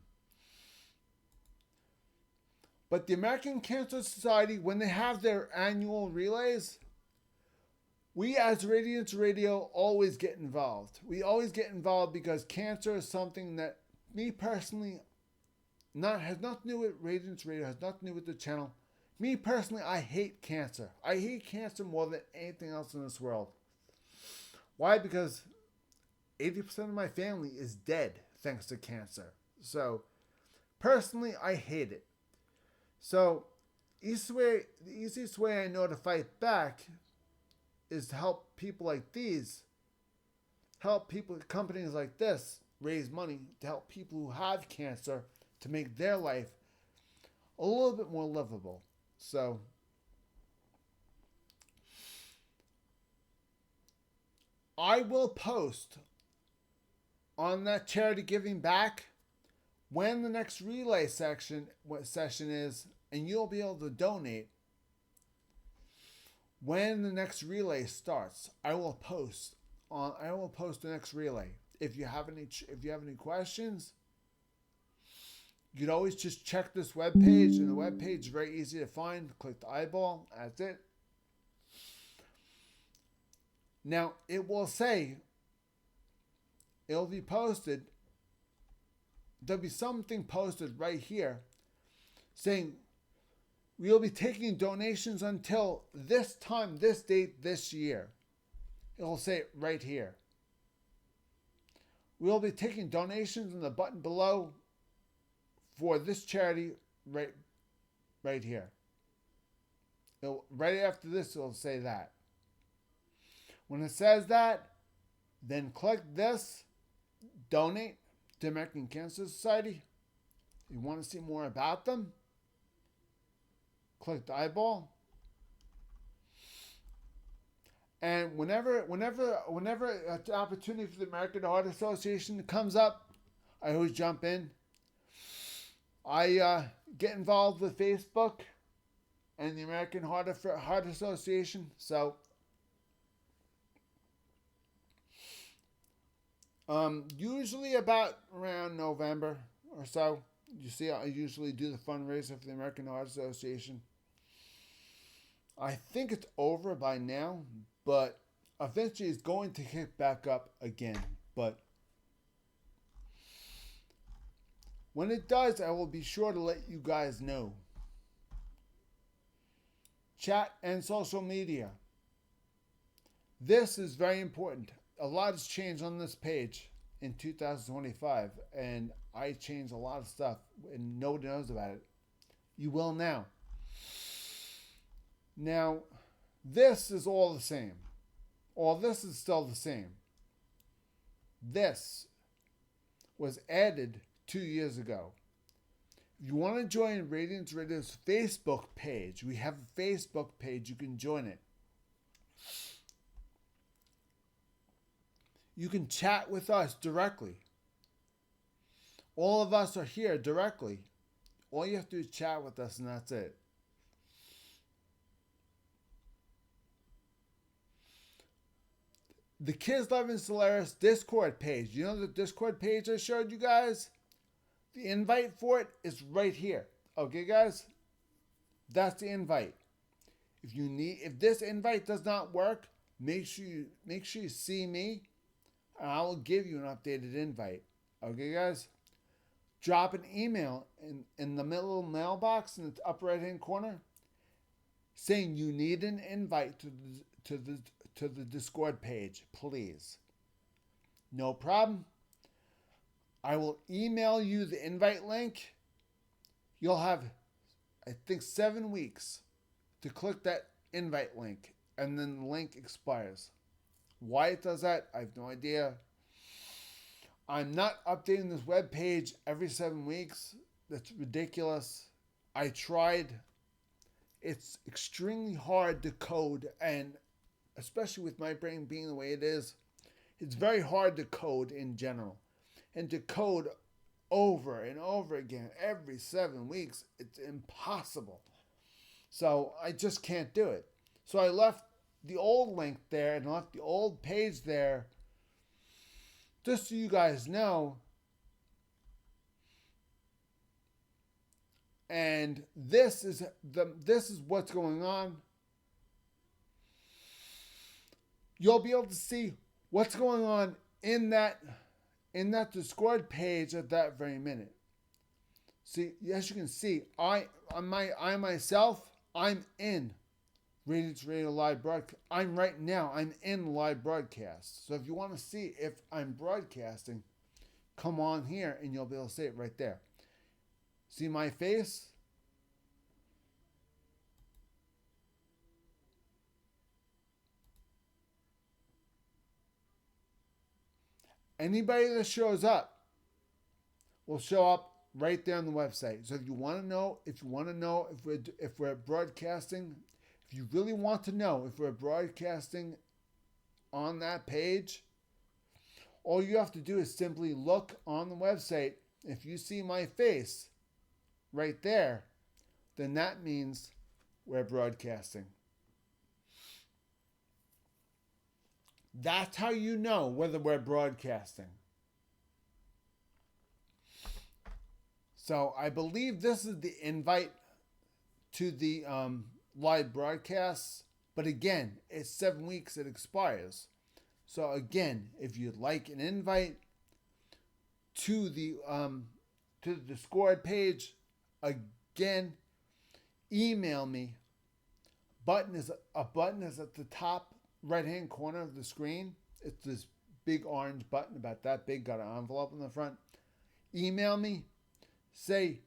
But the American Cancer Society, when they have their annual relays, we as Radiance Radio always get involved. We always get involved because cancer is something that me personally has nothing to do with Radiance Radio, has nothing to do with the channel. Me personally, I hate cancer. I hate cancer more than anything else in this world. Why? Because 80% of my family is dead thanks to cancer. So, personally, I hate it. So, the easiest way I know to fight back is to help people like these, help people, companies like this, raise money to help people who have cancer to make their life a little bit more livable. So, I will post on that charity giving back when the next relay session is, and you'll be able to donate when the next relay starts. I will post the next relay. If you have any questions, you can always just check this webpage, and the webpage is very easy to find. Click the eyeball. That's it. Now, it will say, it'll be posted. There'll be something posted right here saying, we'll be taking donations until this time, this date, this year. It'll say it right here. We'll be taking donations in the button below for this charity right here. Right after this, it'll say that. When it says that, then click this, donate to American Cancer Society. You want to see more about them? Click the eyeball. And whenever an opportunity for the American Heart Association comes up, I always jump in. I get involved with Facebook and the American Heart Association. So, usually about around November or so, you see, I usually do the fundraiser for the American Heart Association. I think it's over by now, but eventually it's going to kick back up again. But when it does, I will be sure to let you guys know. Chat and social media. This is very important. A lot has changed on this page in 2025, and I changed a lot of stuff, and nobody knows about it. You will now. Now, this is all the same. All this is still the same. This was added 2 years ago. If you want to join Radiance Radio's Facebook page, we have a Facebook page. You can join it. You can chat with us directly. All of us are here directly. All you have to do is chat with us, and that's it. The Kids Loving Solaris Discord page. You know the Discord page I showed you guys? The invite for it is right here. Okay, guys? That's the invite. If this invite does not work, make sure you see me, and I will give you an updated invite. Okay, guys? Drop an email in the middle mailbox in the upper right hand corner saying you need an invite to the Discord page, please. No problem. I will email you the invite link. You'll have, I think, 7 weeks to click that invite link, and then the link expires. Why it does that, I have no idea. I'm not updating this web page every 7 weeks. That's ridiculous. I tried. It's extremely hard to code, and especially with my brain being the way it is, it's very hard to code in general. And to code over and over again every 7 weeks, it's impossible. So I just can't do it. So I left the old link there and left the old page there just so you guys know. And this is what's going on. You'll be able to see what's going on in that Discord page at that very minute. See, as you can see, I myself, I'm in Radiance Radio Live Broadcast. I'm in live broadcast. So if you want to see if I'm broadcasting, come on here and you'll be able to see it right there. See my face? Anybody that shows up will show up right there on the website. So if you want to know, if we're broadcasting, if you really want to know if we're broadcasting on that page, all you have to do is simply look on the website. If you see my face right there, then that means we're broadcasting. That's how you know whether we're broadcasting. So I believe this is the invite to the live broadcasts. But again, it's 7 weeks, it expires. So again, if you'd like an invite to the Discord page, again, email me. A button is at the top right-hand corner of the screen. It's this big orange button about that big, got an envelope in the front. Email me. Say,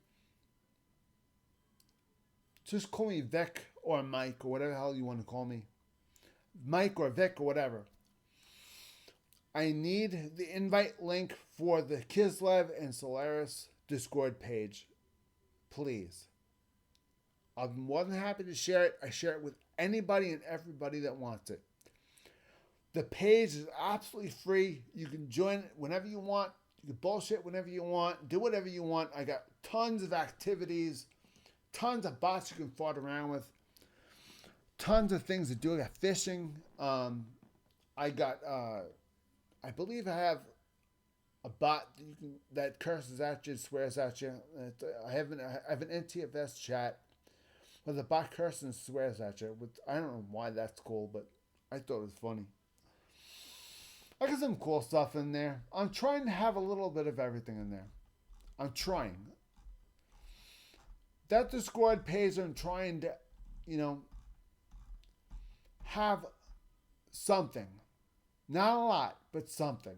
just call me Vic or Mike or whatever the hell you want to call me. Mike or Vic or whatever. I need the invite link for the Kislev and Solaris Discord page. Please. I'm more than happy to share it. I share it with anybody and everybody that wants it. The page is absolutely free. You can join it whenever you want. You can bullshit whenever you want. Do whatever you want. I got tons of activities. Tons of bots you can fart around with. Tons of things to do. I got fishing. I believe I have a bot that curses at you, swears at you. I have an NTFS chat where the bot curses and swears at you. I don't know why that's cool, but I thought it was funny. I got some cool stuff in there. I'm trying to have a little bit of everything in there. I'm trying. That Discord page, I'm trying to, have something. Not a lot, but something.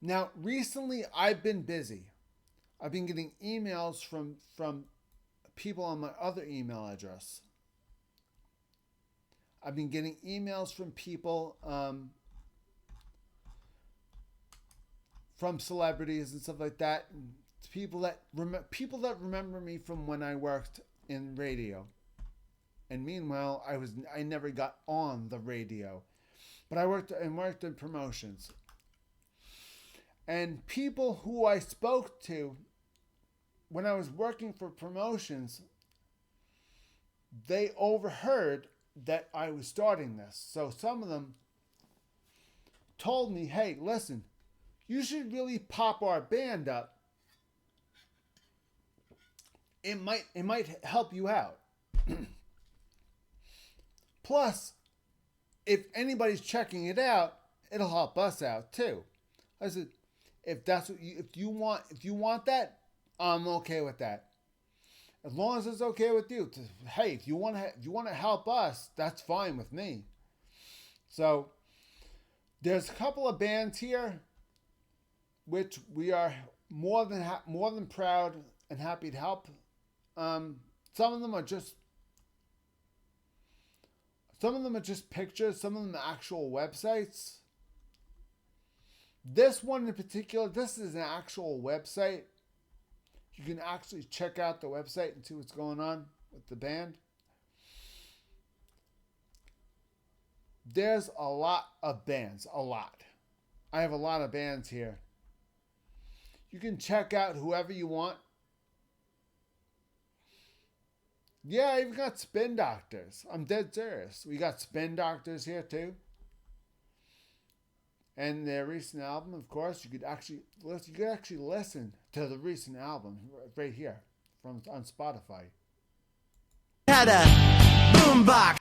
Now, recently I've been busy. I've been getting emails from people on my other email address. I've been getting emails from people, from celebrities and stuff like that. People that remember me from when I worked in radio. And meanwhile, I never got on the radio, but I worked in promotions. And people who I spoke to when I was working for promotions, they overheard that I was starting this. So some of them told me, hey, listen, you should really pop our band up. It might help you out. Plus, if anybody's checking it out, it'll help us out too. I said, if you want that, I'm okay with that. As long as it's okay with you. If you want to help us, that's fine with me. So There's a couple of bands here which we are more than proud and happy to help. Some of them are just pictures. Some of them are actual websites. This one in particular, this is an actual website. You can actually check out the website and see what's going on with the band. There's a lot of bands, a lot. I have a lot of bands here. You can check out whoever you want. Yeah, I even got Spin Doctors. I'm dead serious. We got Spin Doctors here too. And their recent album, of course, you could actually listen to the recent album right here on Spotify. Had a boombox.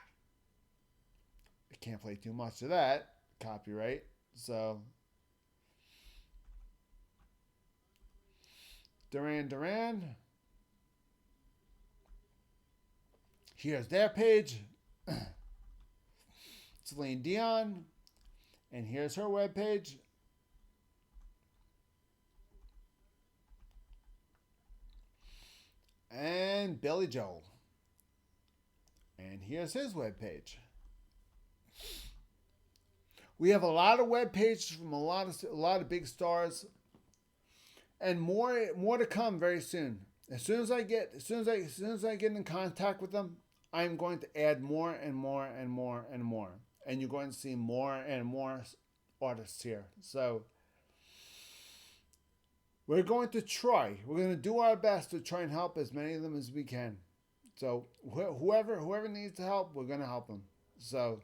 I can't play too much of that. Copyright. So Duran. Here's their page. Celine Dion. And here's her webpage. And Billy Joel. And here's his webpage. We have a lot of web pages from a lot of big stars, and more to come very soon. As soon as I get in contact with them, I'm going to add more and more and more and more. And you're going to see more and more artists here. So we're going to try. We're going to do our best to try and help as many of them as we can. So whoever needs to help, we're going to help them. So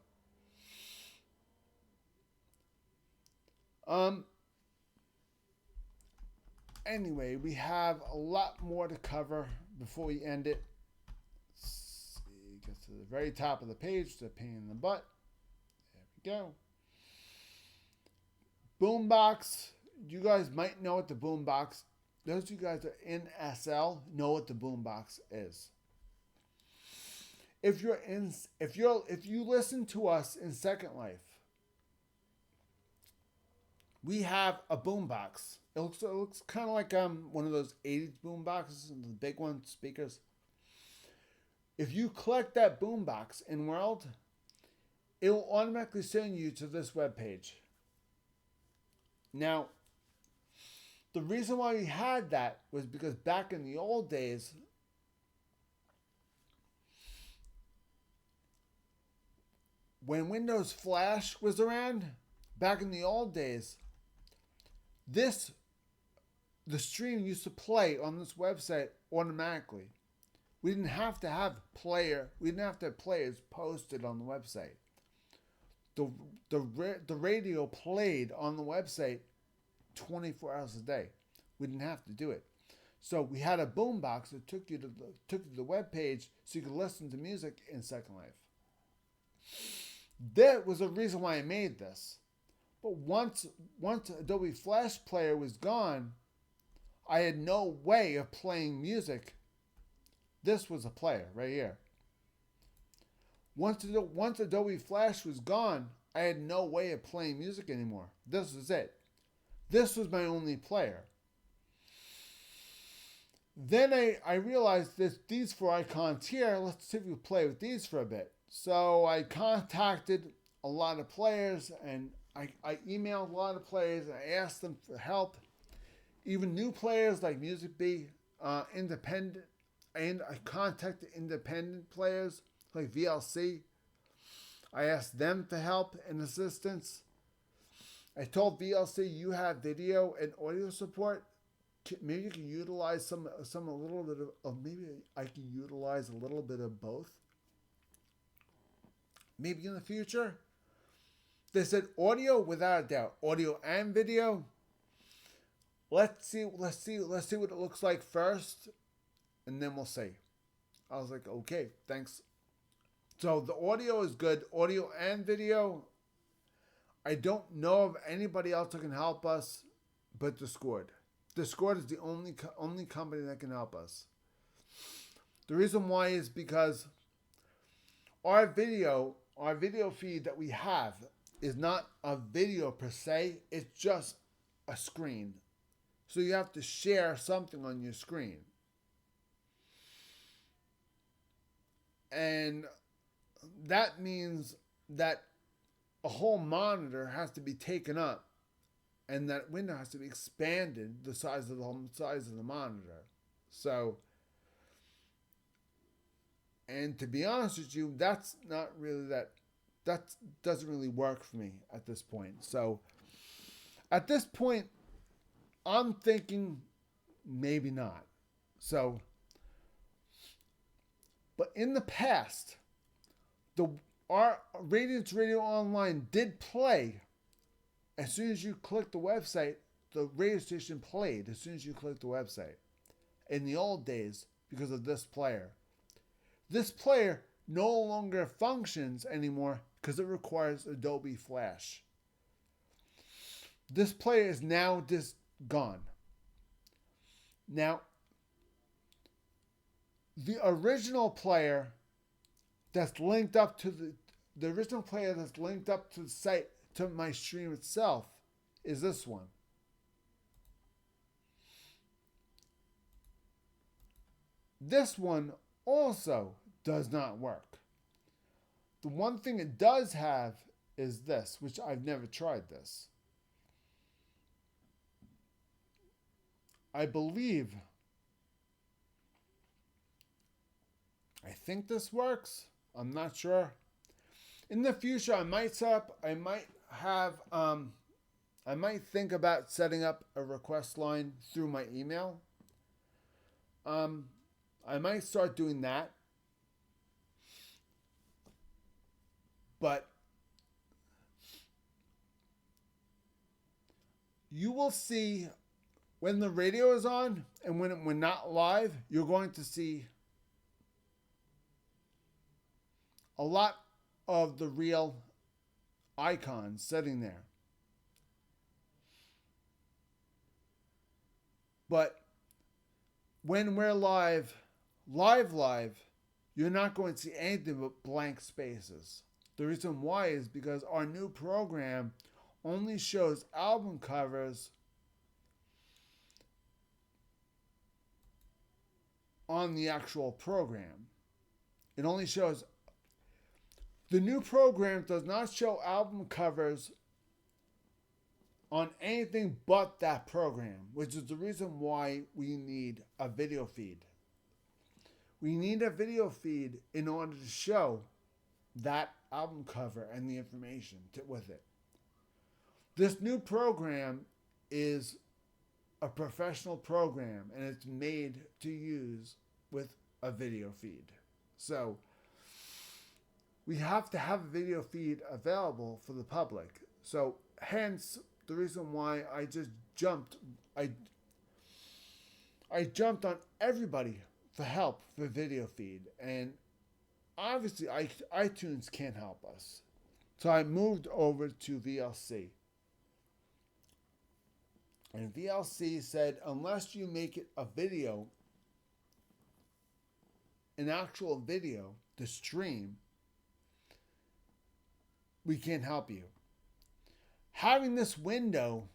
anyway, we have a lot more to cover before we end it. Let's see, get to the very top of the page, the pain in the butt. Go. Boombox. You guys might know what the boombox. Those of you guys that are in SL know what the boombox is. If you listen to us in Second Life, we have a boombox. It looks kind of like one of those 80s boomboxes, the big one speakers. If you collect that boombox in World, it will automatically send you to this webpage. Now, the reason why we had that was because back in the old days, when Windows Flash was around, back in the old days, the stream used to play on this website automatically. We didn't have to have players posted on the website. The radio played on the website 24 hours a day. We didn't have to do it. So we had a boombox that took you to the web page so you could listen to music in Second Life. That was the reason why I made this. But once Adobe Flash Player was gone, I had no way of playing music. This was a player right here. Once Adobe Flash was gone, I had no way of playing music anymore. This was it. This was my only player. Then I realized that these four icons here, let's see if we can play with these for a bit. So I contacted a lot of players and I emailed a lot of players and I asked them for help. Even new players like Music Bee, independent, and I contacted independent players like VLC. I asked them for help and assistance. I told VLC, you have video and audio support. Maybe you can utilize some a little bit of maybe I can utilize a little bit of both. Maybe in the future. They said audio without a doubt, audio and video. Let's see what it looks like first, and then we'll see. I was like, okay, thanks. So the audio is good, audio and video. I don't know of anybody else that can help us, but Discord. Discord is the only company that can help us. The reason why is because our video feed that we have is not a video per se, it's just a screen. So you have to share something on your screen. And that means that a whole monitor has to be taken up and that window has to be expanded the size of the monitor. So, and to be honest with you, that's not really that doesn't really work for me at this point. So at this point, I'm thinking maybe not. So, but in the past, our Radiance Radio Online did play. As soon as you click the website, the radio station played as soon as you click the website. In the old days, because of this player. This player no longer functions anymore because it requires Adobe Flash. This player is now just gone. Now, the original player that's linked up to the original player that's linked up to the site, to my stream itself, is this one. This one also does not work. The one thing it does have is this, which I've never tried this. I think this works. I'm not sure. In the future, I might think about setting up a request line through my email. I might start doing that. But you will see when the radio is on and when we're not live, you're going to see a lot of the real icons sitting there. But when we're live, you're not going to see anything but blank spaces. The reason why is because our new program only shows album covers on the actual program. It only shows, the new program does not show album covers on anything but that program, which is the reason why we need a video feed. We need a video feed in order to show that album cover and the information with it. This new program is a professional program and it's made to use with a video feed. So we have to have a video feed available for the public. So hence the reason why I just jumped on everybody for help for video feed, and obviously iTunes can't help us. So I moved over to VLC. And VLC said, unless you make it a video, an actual video to stream, we can't help you. Having this window,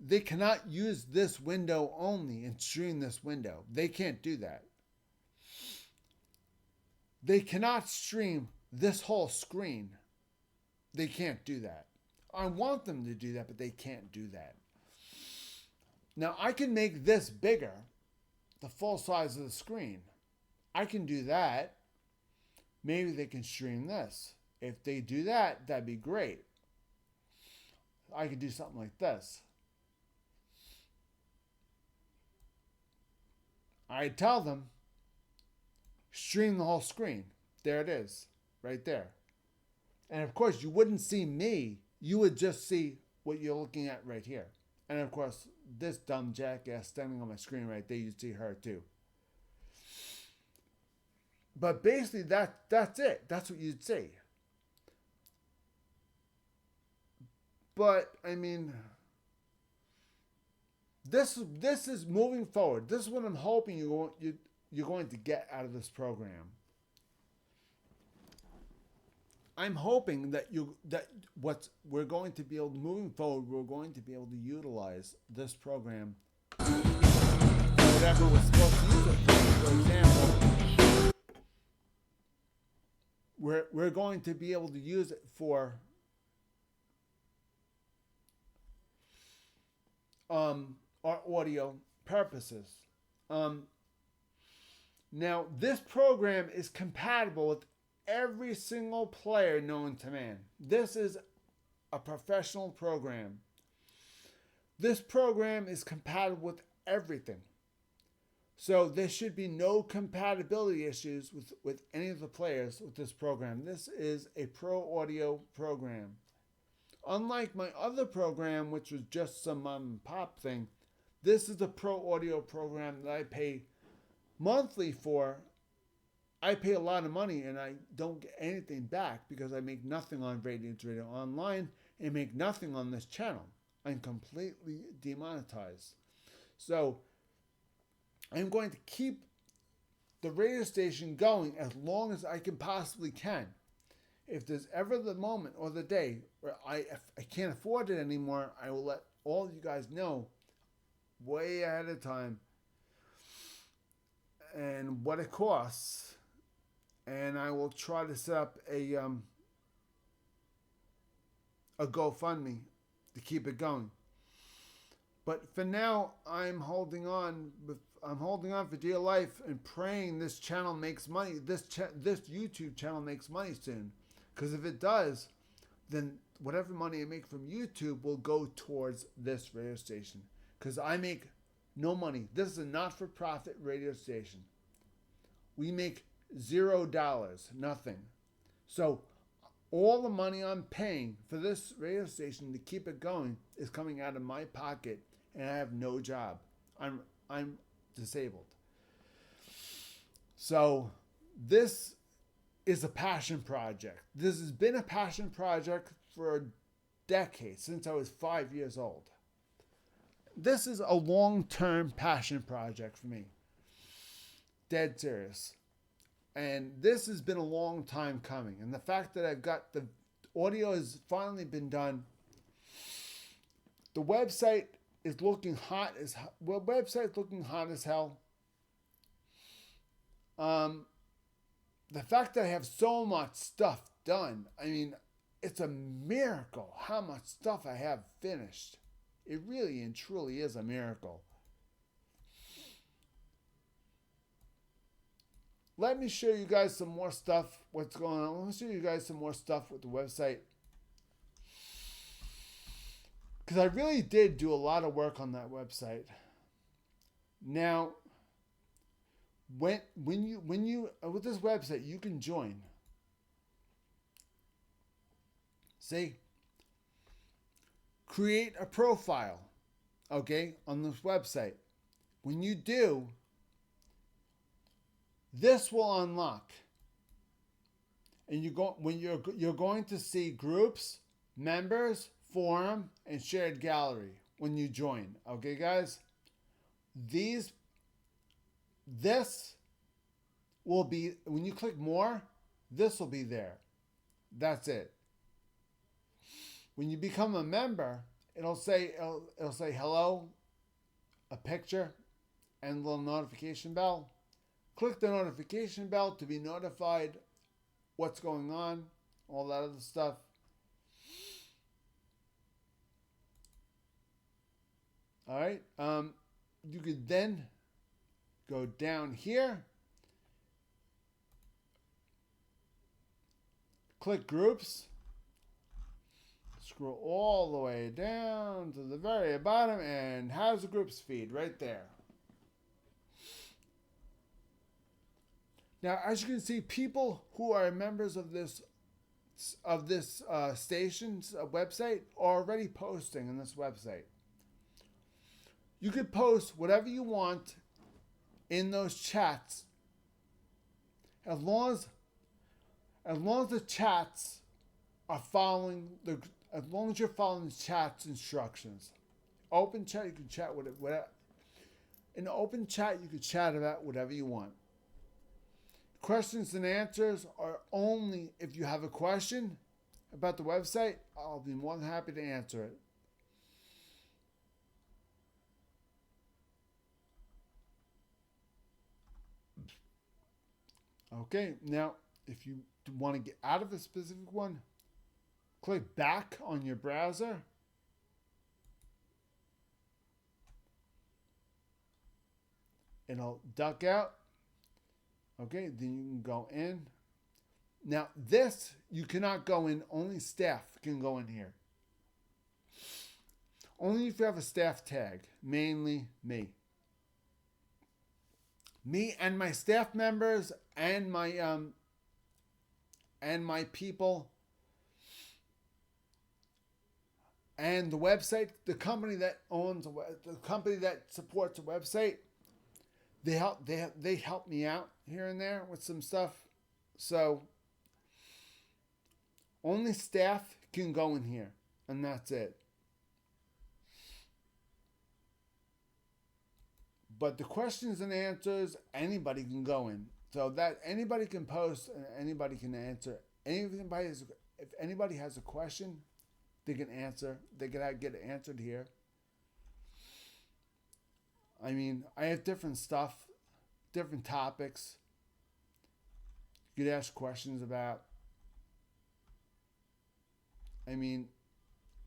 they cannot use this window only and stream this window. They can't do that. They cannot stream this whole screen. They can't do that. I want them to do that, but they can't do that. Now, I can make this bigger, the full size of the screen. I can do that. Maybe they can stream this. If they do that, that'd be great. I could do something like this. I tell them, stream the whole screen. There it is, right there. And of course, you wouldn't see me. You would just see what you're looking at right here. And of course, this dumb jackass standing on my screen right there, you'd see her too. But basically, that's it. That's what you'd see. But, I mean, this is moving forward. This is what I'm hoping you're going to get out of this program. I'm hoping that what we're going to be able, moving forward, we're going to be able to utilize this program for whatever we're supposed to use it for. For example, we're going to be able to use it for our audio purposes. Now, this program is compatible with every single player known to man. This is a professional program. This program is compatible with everything. So there should be no compatibility issues with any of the players with this program. This is a pro audio program. Unlike my other program, which was just some mom and pop thing, this is a pro audio program that I pay monthly for. I pay a lot of money and I don't get anything back because I make nothing on Radiance Radio Online and make nothing on this channel. I'm completely demonetized. So I'm going to keep the radio station going as long as I can possibly can. If there's ever the moment or the day where I can't afford it anymore, I will let all you guys know way ahead of time and what it costs. And I will try to set up a GoFundMe to keep it going. But for now, I'm holding on for dear life and praying this channel makes money. This YouTube channel makes money soon. Because if it does, then whatever money I make from YouTube will go towards this radio station. Because I make no money. This is a not-for-profit radio station. We make $0, nothing. So all the money I'm paying for this radio station to keep it going is coming out of my pocket, and I have no job. I'm disabled. So this is a passion project. This has been a passion project for a decade, since I was 5 years old. This is a long-term passion project for me. Dead serious. And this has been a long time coming. And the fact that I've got the audio has finally been done. The website is looking hot as hell. The fact that I have so much stuff done, I mean, it's a miracle how much stuff I have finished. It really and truly is a miracle. Let me show you guys some more stuff, what's going on. Let me show you guys some more stuff with the website. Because I really did do a lot of work on that website. Now, when you with this website, you can join. See? Create a profile, okay, on this website. When you do, this will unlock, and you're going to see groups, members, forum, and shared gallery when you join. Okay, guys. This will be when you click more. This will be there. That's it. When you become a member, it'll say hello, a picture, and a little notification bell. Click the notification bell to be notified what's going on, all that other stuff. All right. You could then go down here, click groups, scroll all the way down to the very bottom, and how's the groups feed right there. Now, as you can see, people who are members of this station's website are already posting on this website. You could post whatever you want in those chats, as long as the chats are following as long as you're following the chat's instructions. Open chat, you can chat with it. In the open chat, you can chat about whatever you want. Questions and answers are only if you have a question about the website. I'll be more than happy to answer it. Okay, now if you want to get out of a specific one, click back on your browser. It'll duck out. Okay, then you can go in. Now this, you cannot go in, only staff can go in here. Only if you have a staff tag, mainly me. Me and my staff members and my people and the website, the company that owns the company that supports the website, they help me out here and there with some stuff. So only staff can go in here, and that's it. But the questions and answers, anybody can go in. So that anybody can post and anybody can answer. If anybody has a question, they can answer. They can get it answered here. I mean, I have different stuff, different topics. You could ask questions about. I mean,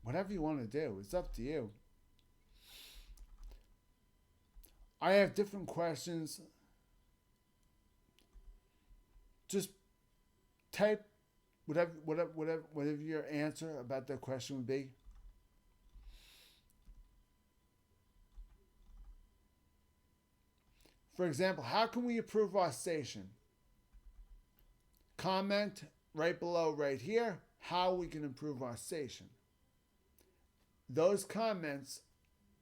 whatever you want to do, it's up to you. I have different questions. Just type whatever your answer about that question would be. For example, how can we improve our station? Comment right below right here how we can improve our station. Those comments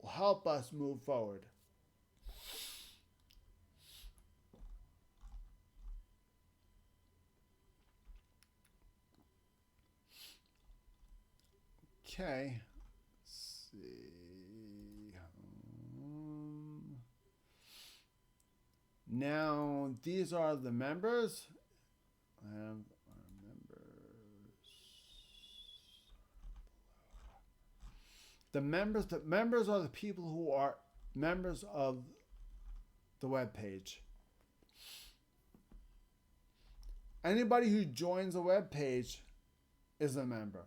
will help us move forward. Okay. Let's see. Now, these are the members. I have our members. The members are the people who are members of the web page. Anybody who joins a web page is a member.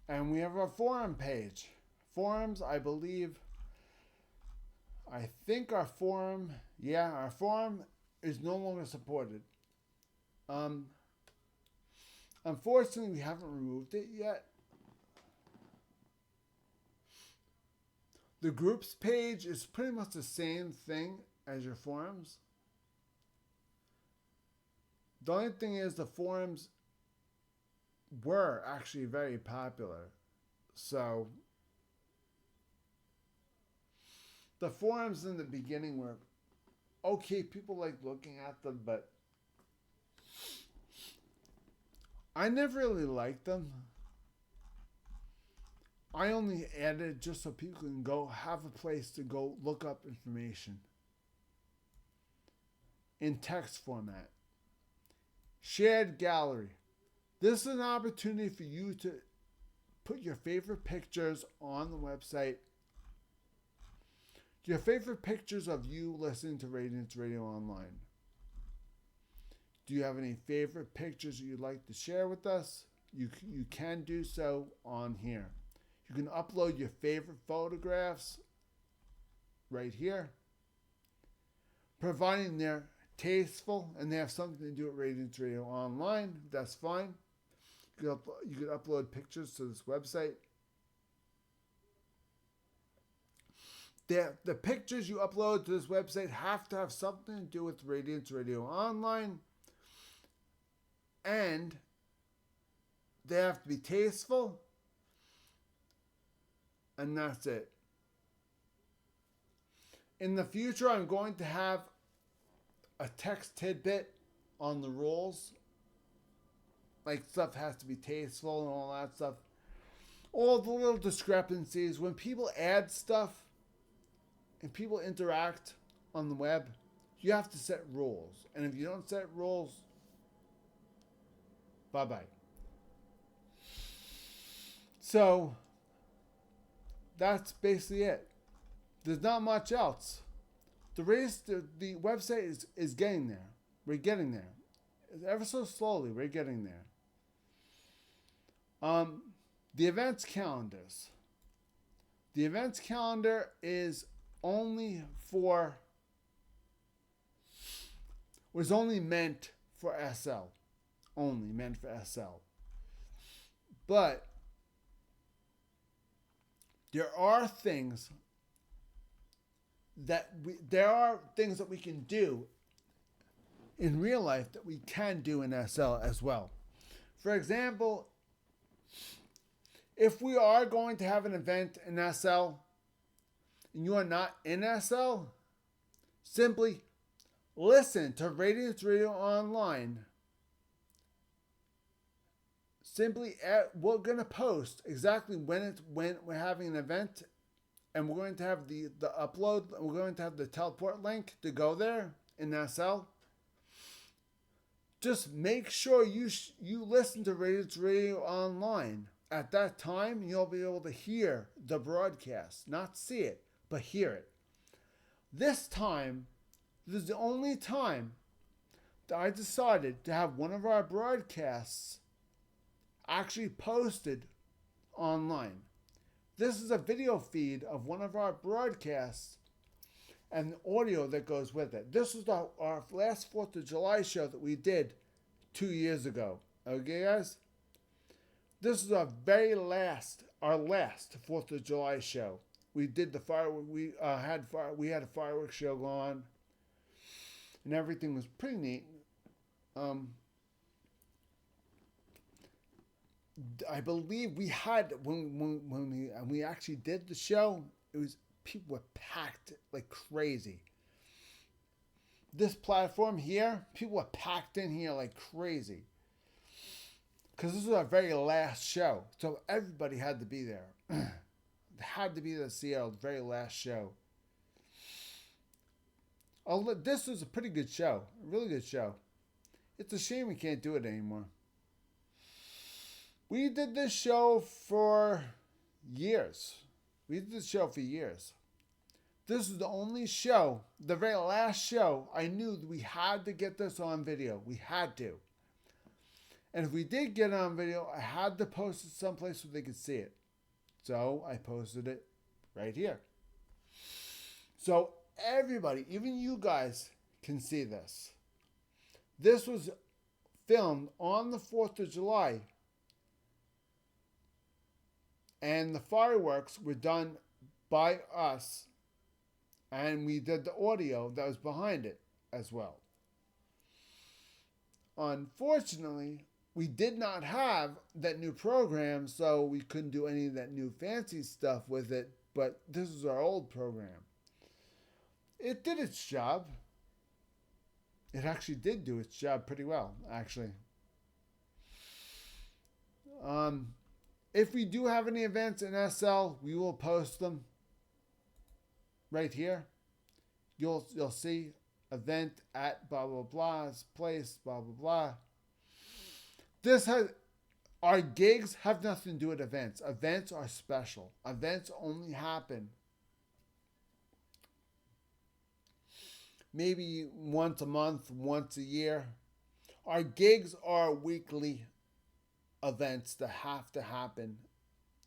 And we have our forum page. Forums, I think our forum is no longer supported. Unfortunately, we haven't removed it yet. The groups page is pretty much the same thing as your forums. The only thing is the forums were actually very popular. So the forums in the beginning were okay, people like looking at them, but I never really liked them. I only added just so people can go have a place to go look up information in text format. Shared gallery. This is an opportunity for you to put your favorite pictures on the website. Your favorite pictures of you listening to Radiance Radio Online. Do you have any favorite pictures that you'd like to share with us? You can do so on here. You can upload your favorite photographs right here. Providing they're tasteful and they have something to do with Radiance Radio Online, that's fine. You could upload pictures to this website. The pictures you upload to this website have to have something to do with Radiance Radio Online. And they have to be tasteful. And that's it. In the future, I'm going to have a text tidbit on the rules. Like, stuff has to be tasteful and all that stuff. All the little discrepancies. When people add stuff and people interact on the web, you have to set rules. And if you don't set rules, bye-bye. So, that's basically it. There's not much else. The website is getting there. We're getting there. Ever so slowly, we're getting there. The events calendars. The events calendar is only was only meant for SL. Only meant for SL. But there are things that we can do in real life that we can do in SL as well. For example, if we are going to have an event in SL and you are not in SL, simply listen to Radiance Radio Online. We're going to post exactly when we're having an event, and we're going to have the upload. We're going to have the teleport link to go there in SL. Just make sure you listen to Radiance Radio Online. At that time, you'll be able to hear the broadcast. Not see it, but hear it. This is the only time that I decided to have one of our broadcasts actually posted online. This is a video feed of one of our broadcasts and the audio that goes with it. This was our last 4th of July show that we did 2 years ago. Okay, guys? This is our last 4th of July show. We did the firework. We had a fireworks show going on, and everything was pretty neat. I believe we had when we actually did the show, people were packed like crazy. This platform here, people were packed in here like crazy. Because this was our very last show. So everybody had to be there. They had to be there to see our very last show. This was a pretty good show. A really good show. It's a shame we can't do it anymore. We did this show for years. This is the only show, the very last show, I knew that we had to get this on video. We had to. And if we did get it on video, I had to post it someplace where they could see it. So I posted it right here. So everybody, even you guys, can see this. This was filmed on the 4th of July. And the fireworks were done by us. And we did the audio that was behind it as well. Unfortunately, we did not have that new program, so we couldn't do any of that new fancy stuff with it. But this is our old program. It did its job. It actually did do its job pretty well, actually. If we do have any events in SL, we will post them right here. You'll see event at blah blah blah's place, blah blah blah. Our gigs have nothing to do with events. Events are special. Events only happen maybe once a month, once a year. Our gigs are weekly events that have to happen,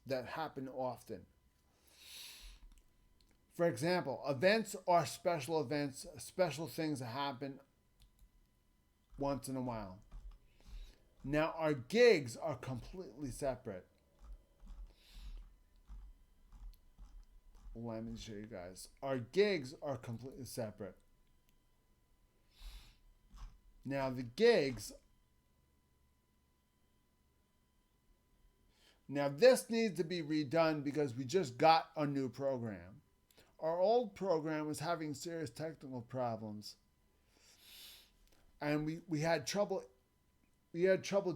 that happen often. For example, events are special events, special things that happen once in a while. Now, our gigs are completely separate. Let me show you guys. Our gigs are completely separate. Now, the gigs... Now, this needs to be redone because we just got a new program. our old program was having serious technical problems, and we had trouble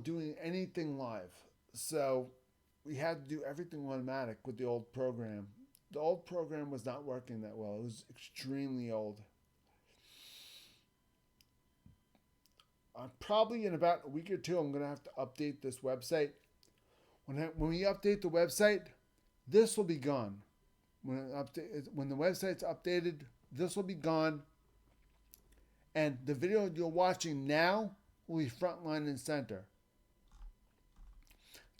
doing anything live. So we had to do everything automatic with the old program. The old program was not working that well. It was extremely old. Probably in about a week or two, I'm going to have to update this website. When we update the website, this will be gone. When the website's updated, this will be gone. And the video you're watching now will be frontline and center.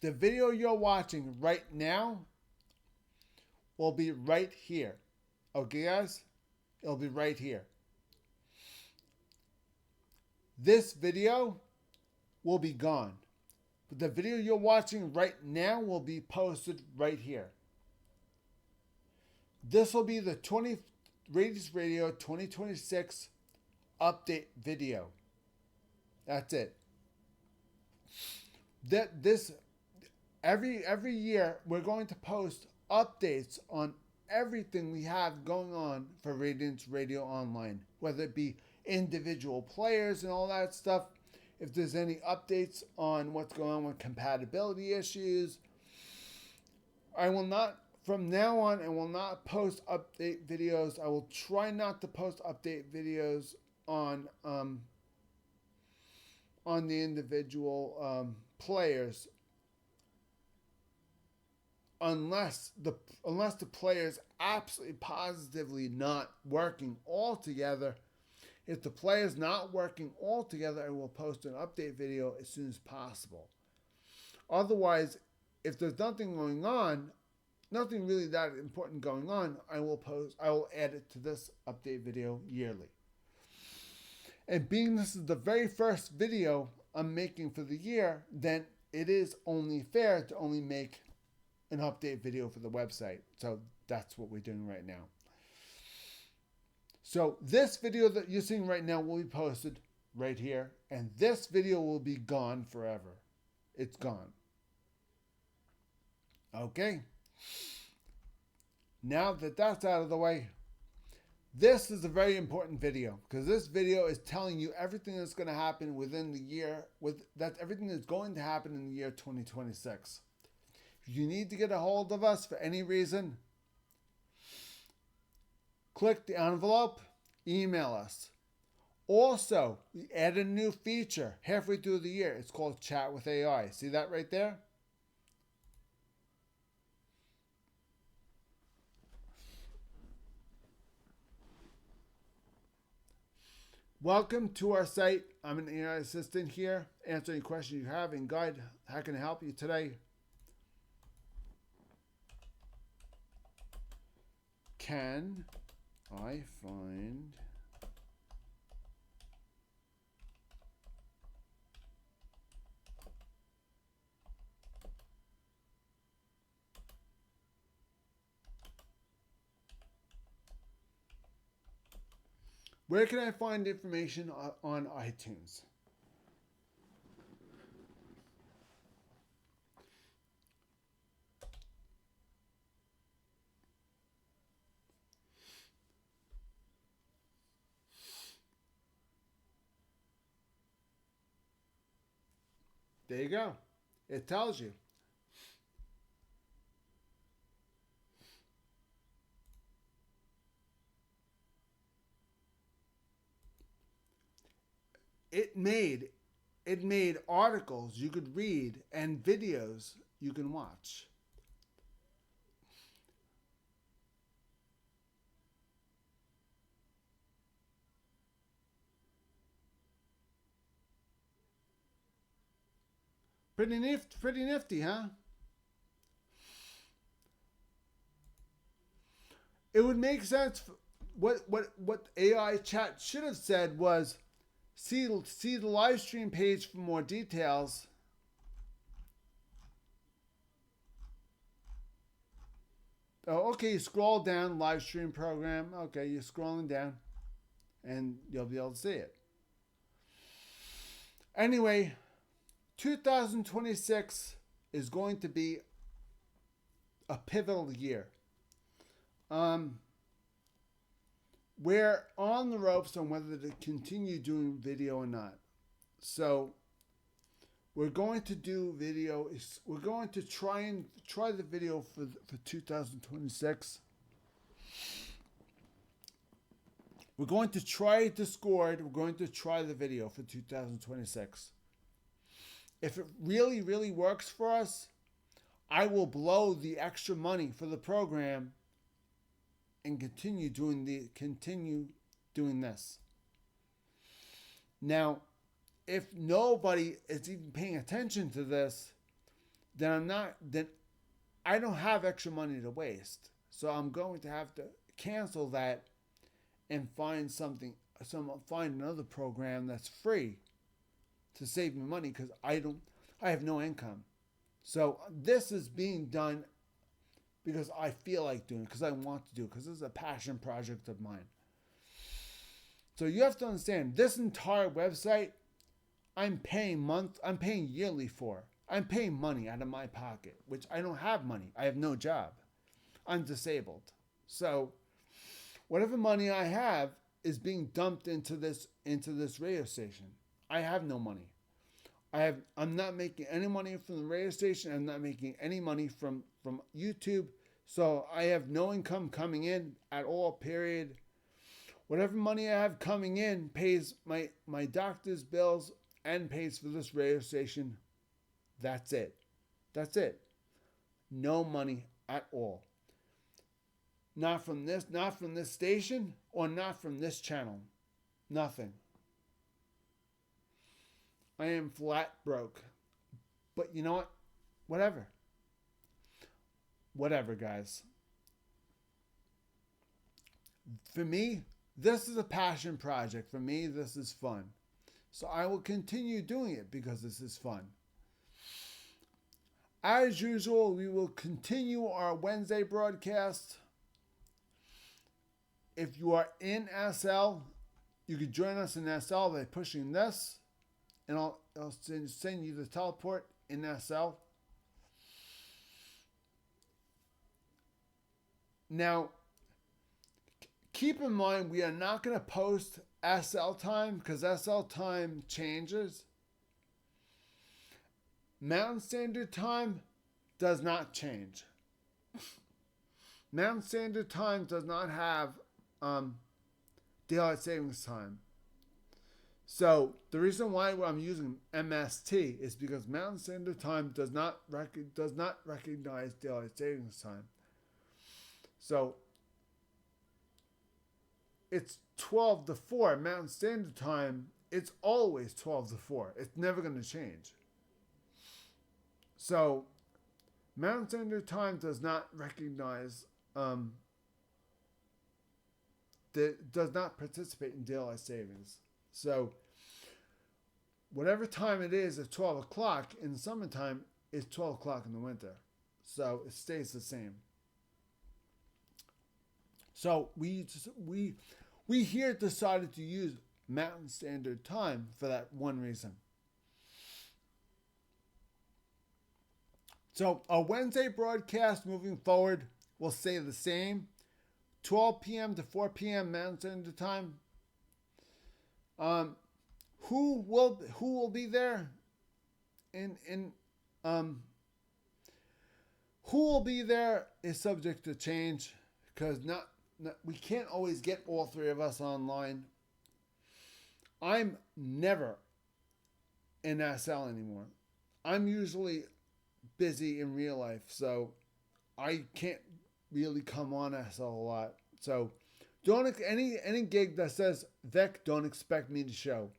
The video you're watching right now will be right here. Okay, guys? It'll be right here. This video will be gone. But the video you're watching right now will be posted right here. This will be the Radiance Radio 2026 update video. That's it. Every year we're going to post updates on everything we have going on for Radiance Radio Online, whether it be individual players and all that stuff. If there's any updates on what's going on with compatibility issues, from now on, I will not post update videos. I will try not to post update videos on the individual players, unless the player's absolutely positively not working altogether. If the player's not working altogether, I will post an update video as soon as possible. Otherwise, if there's nothing going on, nothing really that important going on, I will add it to this update video yearly. And being this is the very first video I'm making for the year, then it is only fair to only make an update video for the website. So that's what we're doing right now. So this video that you're seeing right now will be posted right here, and this video will be gone forever. It's gone. Okay. Now that that's out of the way, this is a very important video, because this video is telling you everything that's going to happen within the year, everything that's going to happen in the year 2026. If you need to get a hold of us for any reason, click the envelope, email us. Also, we added a new feature halfway through the year. It's called Chat with AI. See that right there? Welcome to our site. I'm an AI assistant here. Answer any questions you have and guide. How can I help you today? Can I find where can I find information on iTunes? There you go. It tells you. It made articles you could read and videos you can watch. Pretty nifty, huh? It would make sense. What AI chat should have said was, see the live stream page for more details. Oh, okay, you scroll down, live stream program. Okay, you're scrolling down, and you'll be able to see it. Anyway, 2026 is going to be a pivotal year. we're on the ropes on whether to continue doing video or not. So we're going to do video. We're going to try the video for 2026. We're going to try Discord. We're going to try the video for 2026. If it really, really works for us, I will blow the extra money for the program and continue doing this. Now, if nobody is even paying attention to this, then I don't have extra money to waste. So I'm going to have to cancel that and find another program that's free to save me money, because I have no income. So this is being done because I feel like doing it, because I want to do it, because this is a passion project of mine. So you have to understand, this entire website, I'm paying yearly for. I'm paying money out of my pocket, which I don't have money. I have no job. I'm disabled. So whatever money I have is being dumped into this radio station. I have no money. I'm not making any money from the radio station. I'm not making any money from YouTube. So I have no income coming in at all, period. Whatever money I have coming in pays my doctor's bills and pays for this radio station. That's it. That's it. No money at all. Not from this station, or not from this channel. Nothing. I am flat broke. But you know what? Whatever. Whatever, guys. For me, this is a passion project. For me, this is fun. So I will continue doing it because this is fun. As usual, we will continue our Wednesday broadcast. If you are in SL, you can join us in SL by pushing this, and I'll send you the teleport in SL. Now, keep in mind, we are not going to post SL time because SL time changes. Mountain Standard Time does not change. Mountain Standard Time does not have daylight savings time. So the reason why I'm using MST is because Mountain Standard Time does not recognize daylight savings time. So it's 12 to 4 Mountain Standard Time. It's always 12 to 4. It's never going to change. So Mountain Standard Time does not recognize does not participate in daylight savings. So whatever time it is at 12 o'clock in the summertime is 12 o'clock in the winter. So it stays the same. So we here decided to use Mountain Standard Time for that one reason. So our Wednesday broadcast moving forward will stay the same. 12 p.m. to 4 p.m. Mountain Standard Time. Who will be there? Who will be there is subject to change, because we can't always get all three of us online. I'm never in SL anymore. I'm usually busy in real life, so I can't really come on SL a lot. So don't any gig that says Vic, don't expect me to show.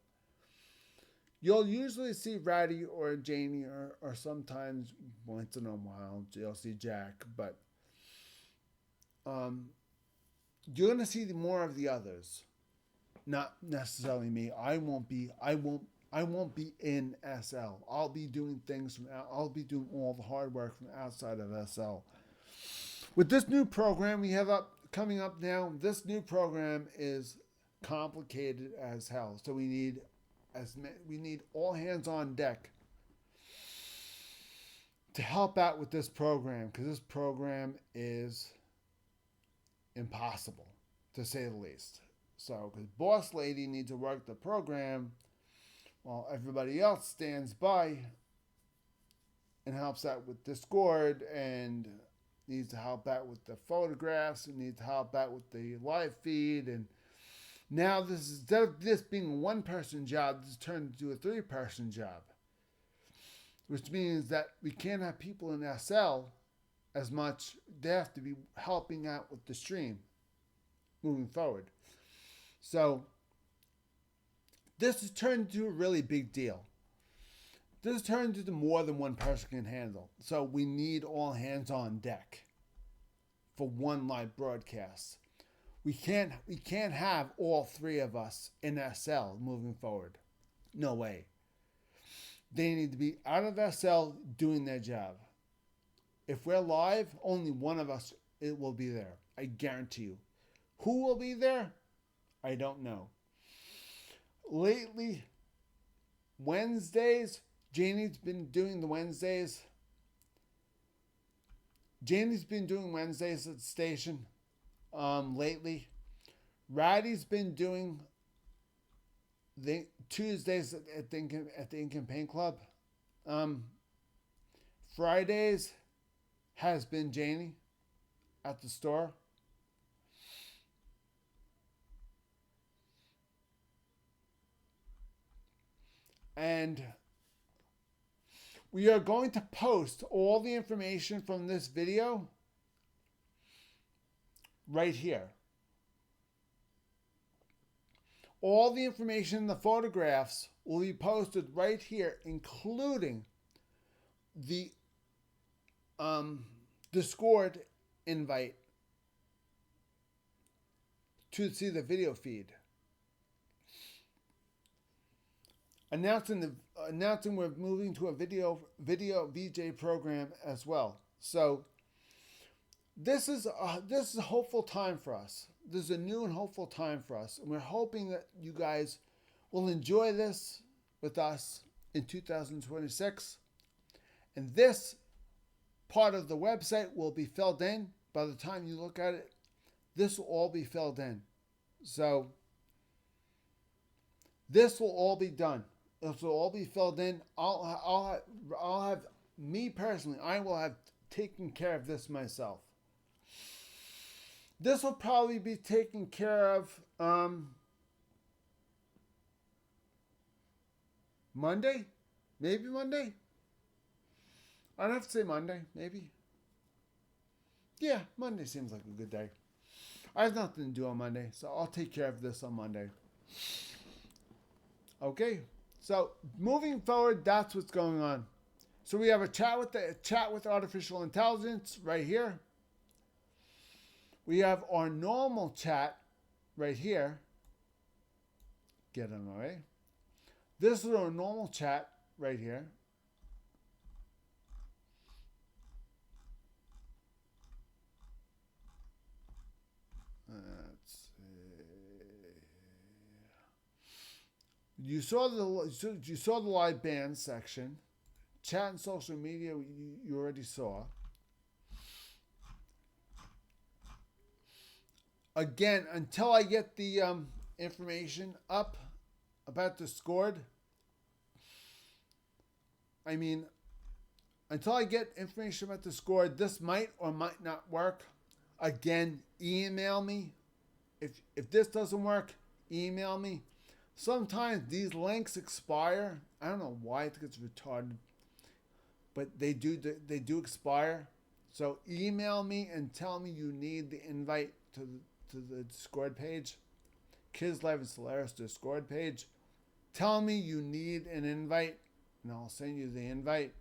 You'll usually see Ratty or Janie or sometimes once in a while you'll see Jack, but you're gonna see more of the others, not necessarily me. I won't be in SL. I'll be doing all the hard work from outside of SL. With this new program we have coming up now, this new program is complicated as hell. So we need all hands on deck to help out with this program, because this program is impossible, to say the least. So, because boss lady needs to work the program while everybody else stands by and helps out with Discord and needs to help out with the photographs and needs to help out with the live feed. And now this is, instead of this being a one-person job, this is turned into a three-person job, which means that we can't have people in SL as much. They have to be helping out with the stream moving forward. So this has turned into a really big deal. This has turned into more than one person can handle. So we need all hands on deck for one live broadcast. We can't have all three of us in SL moving forward. No way. They need to be out of SL doing their job. If we're live, only one of us will be there. I guarantee you. Who will be there? I don't know. Lately, Wednesdays, Janie's been doing the Wednesdays. Janie's been doing Wednesdays at the station lately. Raddy's been doing the Tuesdays at the Ink and Paint Club. Fridays has been Janie at the store. And we are going to post all the information from this video right here. All the information, the photographs will be posted right here, including the Discord invite to see the video feed. Announcing we're moving to a video VJ program as well. So this is a hopeful time for us. This is a new and hopeful time for us, and we're hoping that you guys will enjoy this with us in 2026. And this part of the website will be filled in by the time you look at it. This will all be filled in. So this will all be done. This will all be filled in. I'll have me personally. I will have taken care of this myself. This will probably be taken care of Monday, maybe Monday. I'd have to say Monday, maybe. Yeah, Monday seems like a good day. I have nothing to do on Monday, so I'll take care of this on Monday. Okay. So moving forward, that's what's going on. So we have a chat with artificial intelligence right here. We have our normal chat right here. Get them away. This is our normal chat right here. Let's see. You saw the live band section. Chat and social media you already saw. Again, until I get the information up about Discord, until I get information about Discord, this might or might not work. Again, email me. If this doesn't work, email me. Sometimes these links expire. I don't know why. I think it's retarded, but they do expire. So email me and tell me you need the invite to the Discord page, Kids Live and Solaris Discord page. Tell me you need an invite, and I'll send you the invite.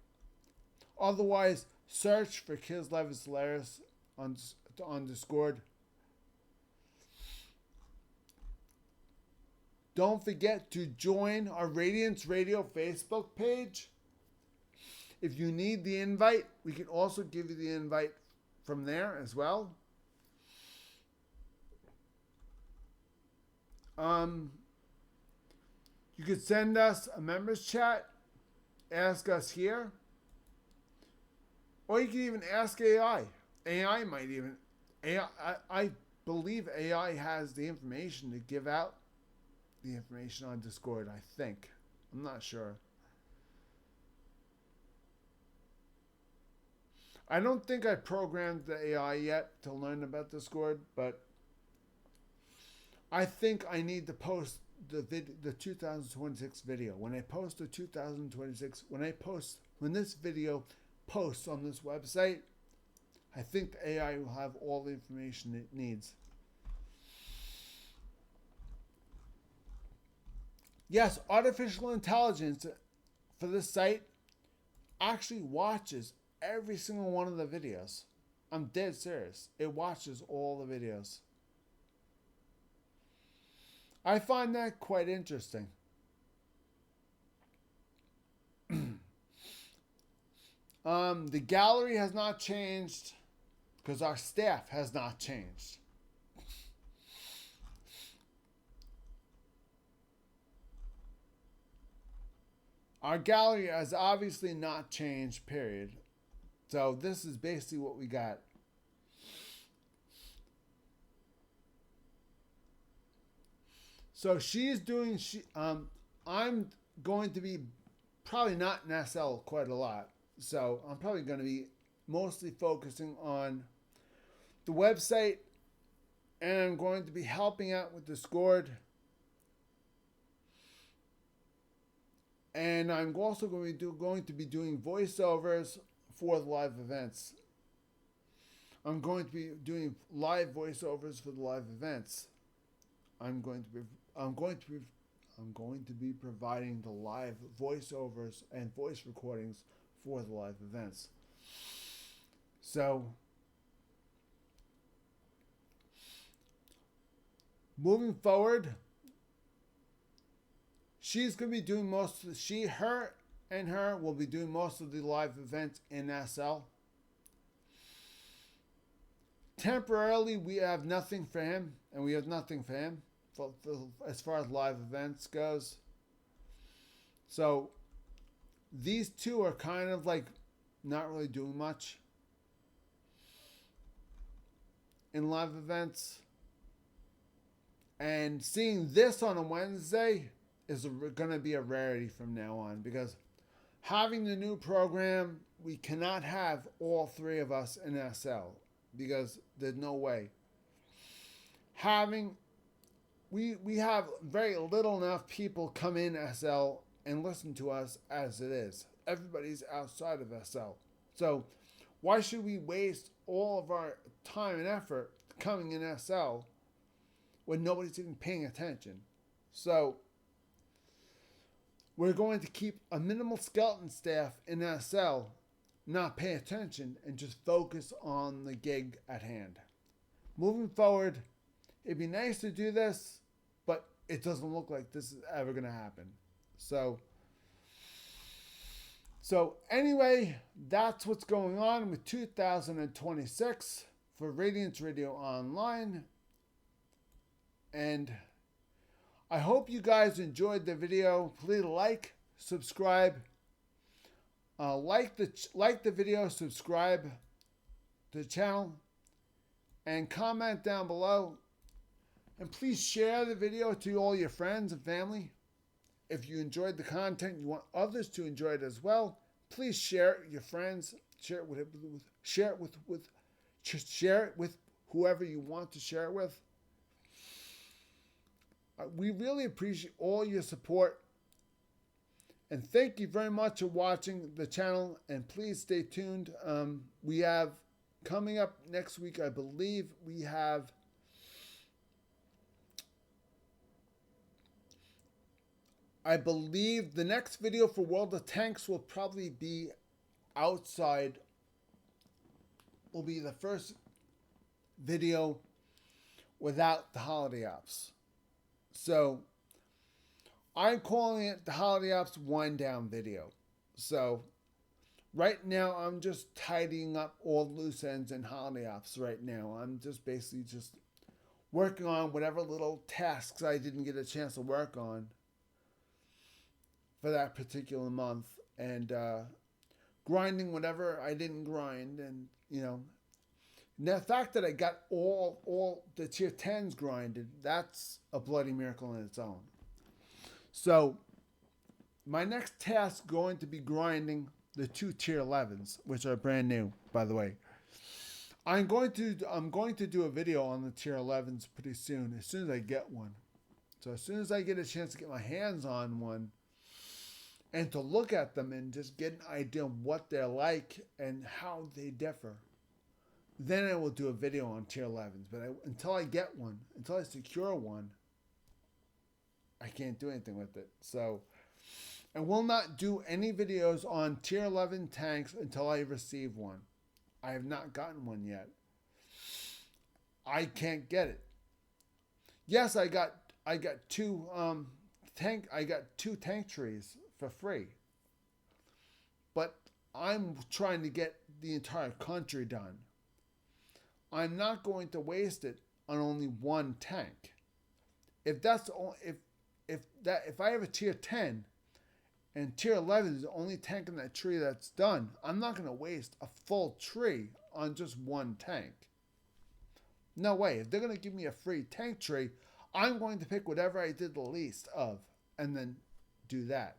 Otherwise, search for Kids Live and Solaris on Discord. Don't forget to join our Radiance Radio Facebook page. If you need the invite, we can also give you the invite from there as well. You could send us a members chat, ask us here, or you can even ask AI. AI might even, AI, believe AI has the information to give out the information on Discord, I think. I'm not sure. I don't think I programmed the AI yet to learn about Discord, but I think I need to post the 2026 video. When I post the 2026, when this video posts on this website, I think the AI will have all the information it needs. Yes, artificial intelligence for this site actually watches every single one of the videos. I'm dead serious. It watches all the videos. I find that quite interesting. The gallery has not changed because our staff has not changed. Our gallery has obviously not changed, period. So this is basically what we got. So she's doing, I'm going to be probably not in SL quite a lot. So I'm probably going to be mostly focusing on the website, and I'm going to be helping out with Discord. And I'm also going to be doing voiceovers for the live events. I'm going to be doing live voiceovers for the live events. I'm going to be providing the live voiceovers and voice recordings for the live events. So, moving forward, she's going to be doing her will be doing most of the live events in SL. Temporarily, we have nothing for him, and we have nothing for him as far as live events goes. So these two are kind of like not really doing much in live events. And seeing this on a Wednesday is going to be a rarity from now on, because having the new program, we cannot have all three of us in SL, because there's no way. We have very little enough people come in SL and listen to us as it is. Everybody's outside of SL. So why should we waste all of our time and effort coming in SL when nobody's even paying attention? So we're going to keep a minimal skeleton staff in SL, not pay attention, and just focus on the gig at hand. Moving forward, it'd be nice to do this, but it doesn't look like this is ever going to happen. So anyway, that's what's going on with 2026 for Radiance Radio Online. And I hope you guys enjoyed the video. Please like, subscribe, like the video, subscribe to the channel, and comment down below. And please share the video to all your friends and family. If you enjoyed the content, you want others to enjoy it as well, please share it with your friends. Share it with whoever you want to share it with. We really appreciate all your support. And thank you very much for watching the channel. And please stay tuned. We have coming up next week, I believe we have the next video for World of Tanks will probably be outside. Will be the first video without the holiday ops. So I'm calling it the holiday ops wind down video. So right now I'm just tidying up all loose ends and holiday ops right now. I'm just basically just working on whatever little tasks I didn't get a chance to work on for that particular month, and grinding whatever I didn't grind, and Now, the fact that I got all the tier 10s grinded, that's a bloody miracle in its own. So my next task going to be grinding the 2 tier 11s, which are brand new, by the way. I'm going to do a video on the tier 11s pretty soon, as soon as I get one. So as soon as I get a chance to get my hands on one and to look at them and just get an idea of what they're like and how they differ, then I will do a video on tier 11s. But until I get one, until I secure one, I can't do anything with it. So I will not do any videos on tier 11 tanks until I receive one. I have not gotten one yet. I can't get it. Yes, I got two tank trees for free. But I'm trying to get the entire country done. I'm not going to waste it on only one tank. If I have a tier 10 and tier 11 is the only tank in that tree that's done, I'm not going to waste a full tree on just one tank. No way. If they're going to give me a free tank tree, I'm going to pick whatever I did the least of and then do that.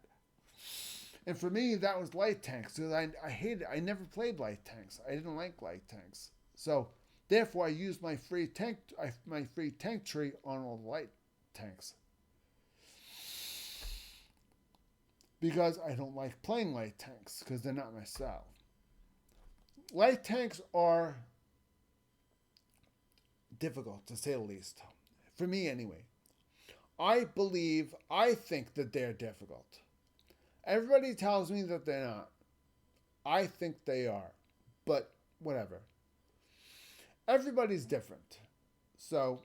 And for me, that was light tanks because I hated it. I never played light tanks. I didn't like light tanks. So therefore, I used my free tank tree on all the light tanks. Because I don't like playing light tanks because they're not my style. Light tanks are difficult to say the least. For me anyway. I think that they're difficult. Everybody tells me that they're not. I think they are. But whatever. Everybody's different. So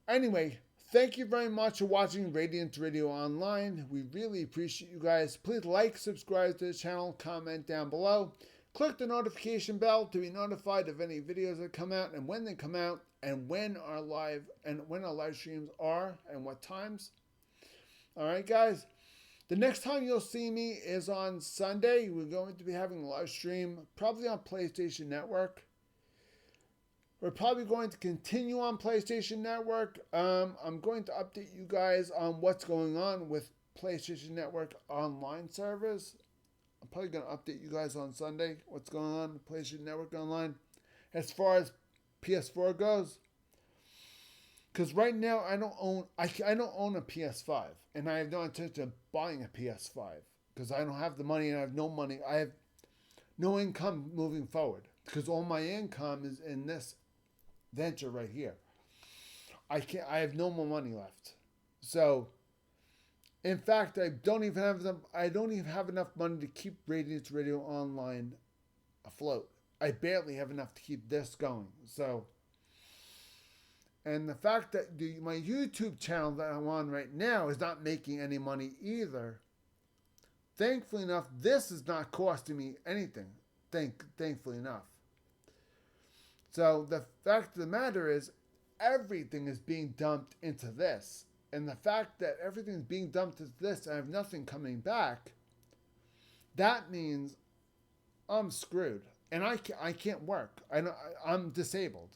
anyway, thank you very much for watching Radiance Radio Online. We really appreciate you guys. Please like, subscribe to the channel, comment down below. Click the notification bell to be notified of any videos that come out and when they come out and when our live streams are and what times. All right, guys. The next time you'll see me is on Sunday. We're going to be having a live stream probably on PlayStation Network. We're probably going to continue on PlayStation Network. I'm going to update you guys on what's going on with PlayStation Network online servers. I'm probably going to update you guys on Sunday what's going on with PlayStation Network online as far as PS4 goes. Because right now I don't own a PS5, and I have no intention of buying a PS5 because I don't have the money and I have no money. I have no income moving forward because all my income is in this venture right here. I have no more money left. So in fact, I don't even have enough money to keep Radiance Radio Online afloat. I barely have enough to keep this going. So, and the fact that my YouTube channel that I'm on right now is not making any money either. Thankfully enough, this is not costing me anything. Thankfully enough. So the fact of the matter is, everything is being dumped into this. And the fact that everything is being dumped into this and I have nothing coming back, that means I'm screwed. And I can't work. I'm disabled.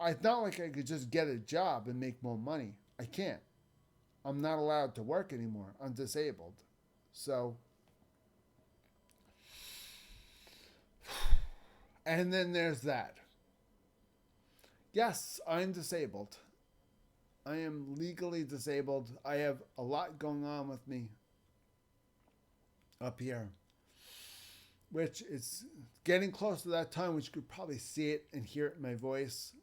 It's not like I could just get a job and make more money. I can't. I'm not allowed to work anymore. I'm disabled. So, and then there's that. Yes, I'm disabled. I am legally disabled. I have a lot going on with me up here, which is getting close to that time, which you could probably see it and hear it in my voice.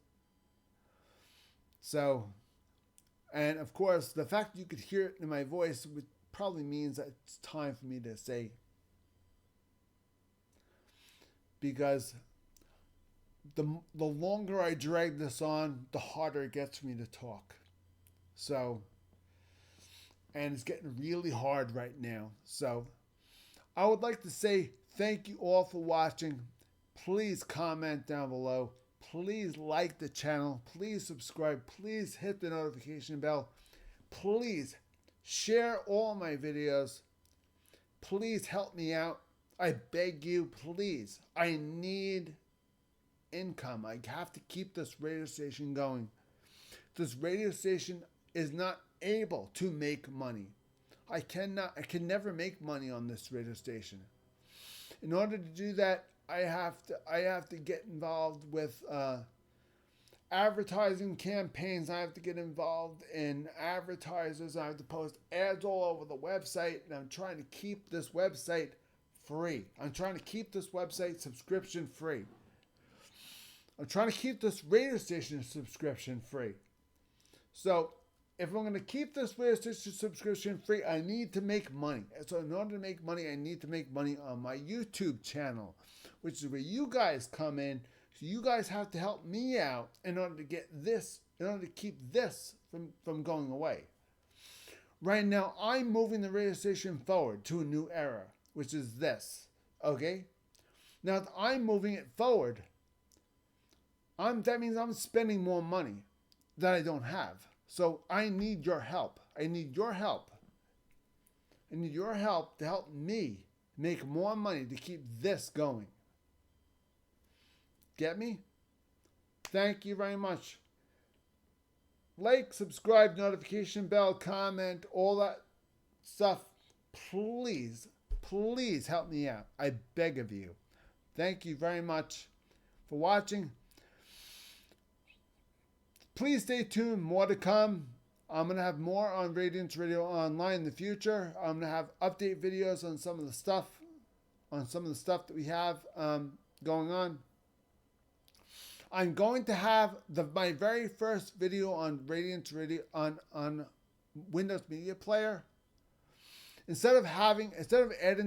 So, and of course, the fact that you could hear it in my voice probably means that it's time for me to say, because the longer I drag this on, the harder it gets for me to talk. So, and it's getting really hard right now. So, I would like to say thank you all for watching. Please comment down below. Please like the channel. Please subscribe. Please hit the notification bell. Please share all my videos. Please help me out. I beg you, please. I need income. I have to keep this radio station going. This radio station is not able to make money. I can never make money on this radio station. In order to do that, I have to get involved with advertising campaigns. I have to get involved in advertisers. I have to post ads all over the website, and I'm trying to keep this website free. I'm trying to keep this website subscription free. I'm trying to keep this radio station subscription free. So if I'm going to keep this radio station subscription free, I need to make money. So in order to make money, I need to make money on my YouTube channel, which is where you guys come in. So you guys have to help me out in order to get this, in order to keep this from going away. Right now, I'm moving the radio station forward to a new era, which is this. Okay? Now that I'm moving it forward, that means I'm spending more money that I don't have. So I need your help. I need your help. I need your help to help me make more money to keep this going. Get me? Thank you very much. Like, subscribe, notification bell, comment, all that stuff. Please, please help me out. I beg of you. Thank you very much for watching. Please stay tuned. More to come. I'm going to have more on Radiance Radio Online in the future. I'm going to have update videos on some of the stuff, that we have going on. I'm going to have my very first video on Radiance Radio on Windows Media Player. Instead of adding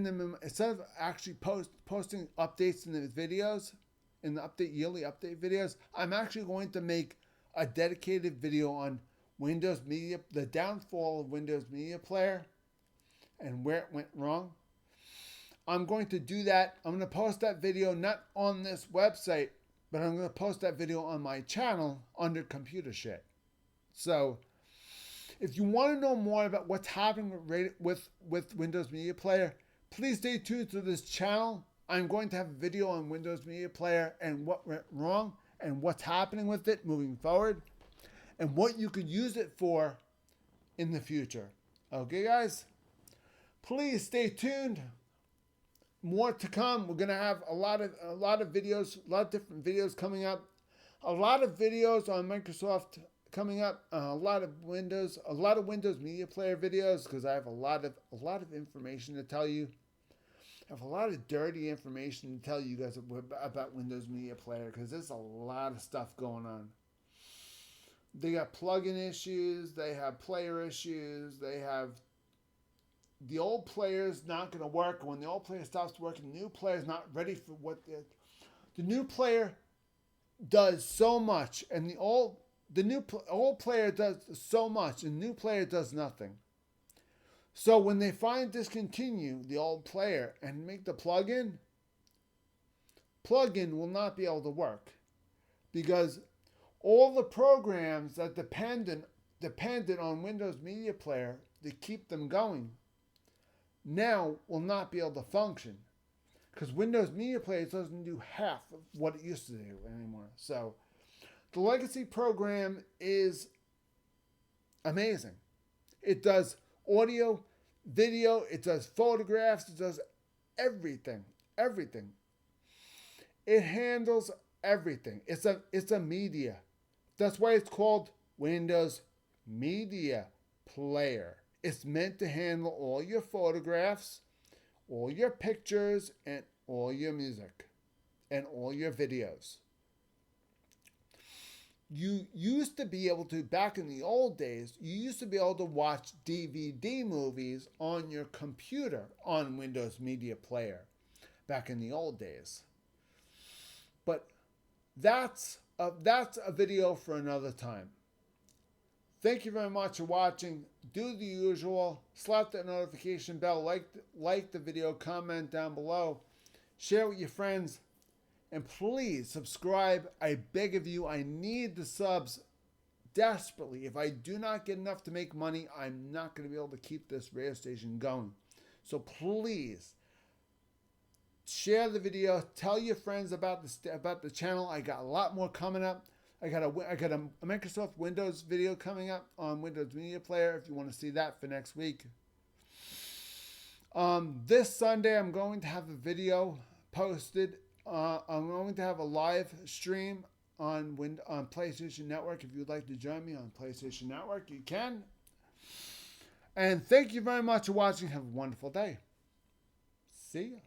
them, instead of actually posting updates in the videos, in the yearly update videos, I'm actually going to make a dedicated video on Windows Media, the downfall of Windows Media Player, and where it went wrong. I'm going to do that. I'm going to post that video not on this website, but I'm going to post that video on my channel under Computer Shit. So, if you want to know more about what's happening with Windows Media Player, please stay tuned to this channel. I'm going to have a video on Windows Media Player and what went wrong and what's happening with it moving forward and what you could use it for in the future. Okay, guys? Please stay tuned. More to come. We're gonna have a lot of videos, a lot of different videos coming up. A lot of videos on Microsoft coming up. A lot of Windows Media Player videos, because I have a lot of information to tell you. I have a lot of dirty information to tell you guys about Windows Media Player, because there's a lot of stuff going on. They got plugin issues. They have player issues. They have the old player's not going to work. When the old player stops working, the new player's not ready for what the new player does so much, and the old player does so much, and the new player does nothing. So when they finally discontinue the old player and make the plugin will not be able to work, because all the programs that dependent on Windows Media Player to keep them going now will not be able to function, because Windows Media Player doesn't do half of what it used to do anymore. So the legacy program is amazing. It does audio, video, it does photographs, it does everything. Everything. It handles everything. It's a media. That's why it's called Windows Media Player. It's meant to handle all your photographs, all your pictures, and all your music, and all your videos. You used to be able to, back in the old days, you used to be able to watch DVD movies on your computer on Windows Media Player back in the old days. But that's a video for another time. Thank you very much for watching. Do the usual. Slap that notification bell. Like the video. Comment down below. Share with your friends. And please subscribe. I beg of you. I need the subs desperately. If I do not get enough to make money, I'm not going to be able to keep this radio station going. So please share the video, tell your friends about the channel. I got a lot more coming up. I got a Microsoft Windows video coming up on Windows Media Player if you want to see that for next week. This Sunday I'm going to have a video posted. I'm going to have a live stream on PlayStation Network. If you'd like to join me on PlayStation Network, you can. And thank you very much for watching. Have a wonderful day. See ya.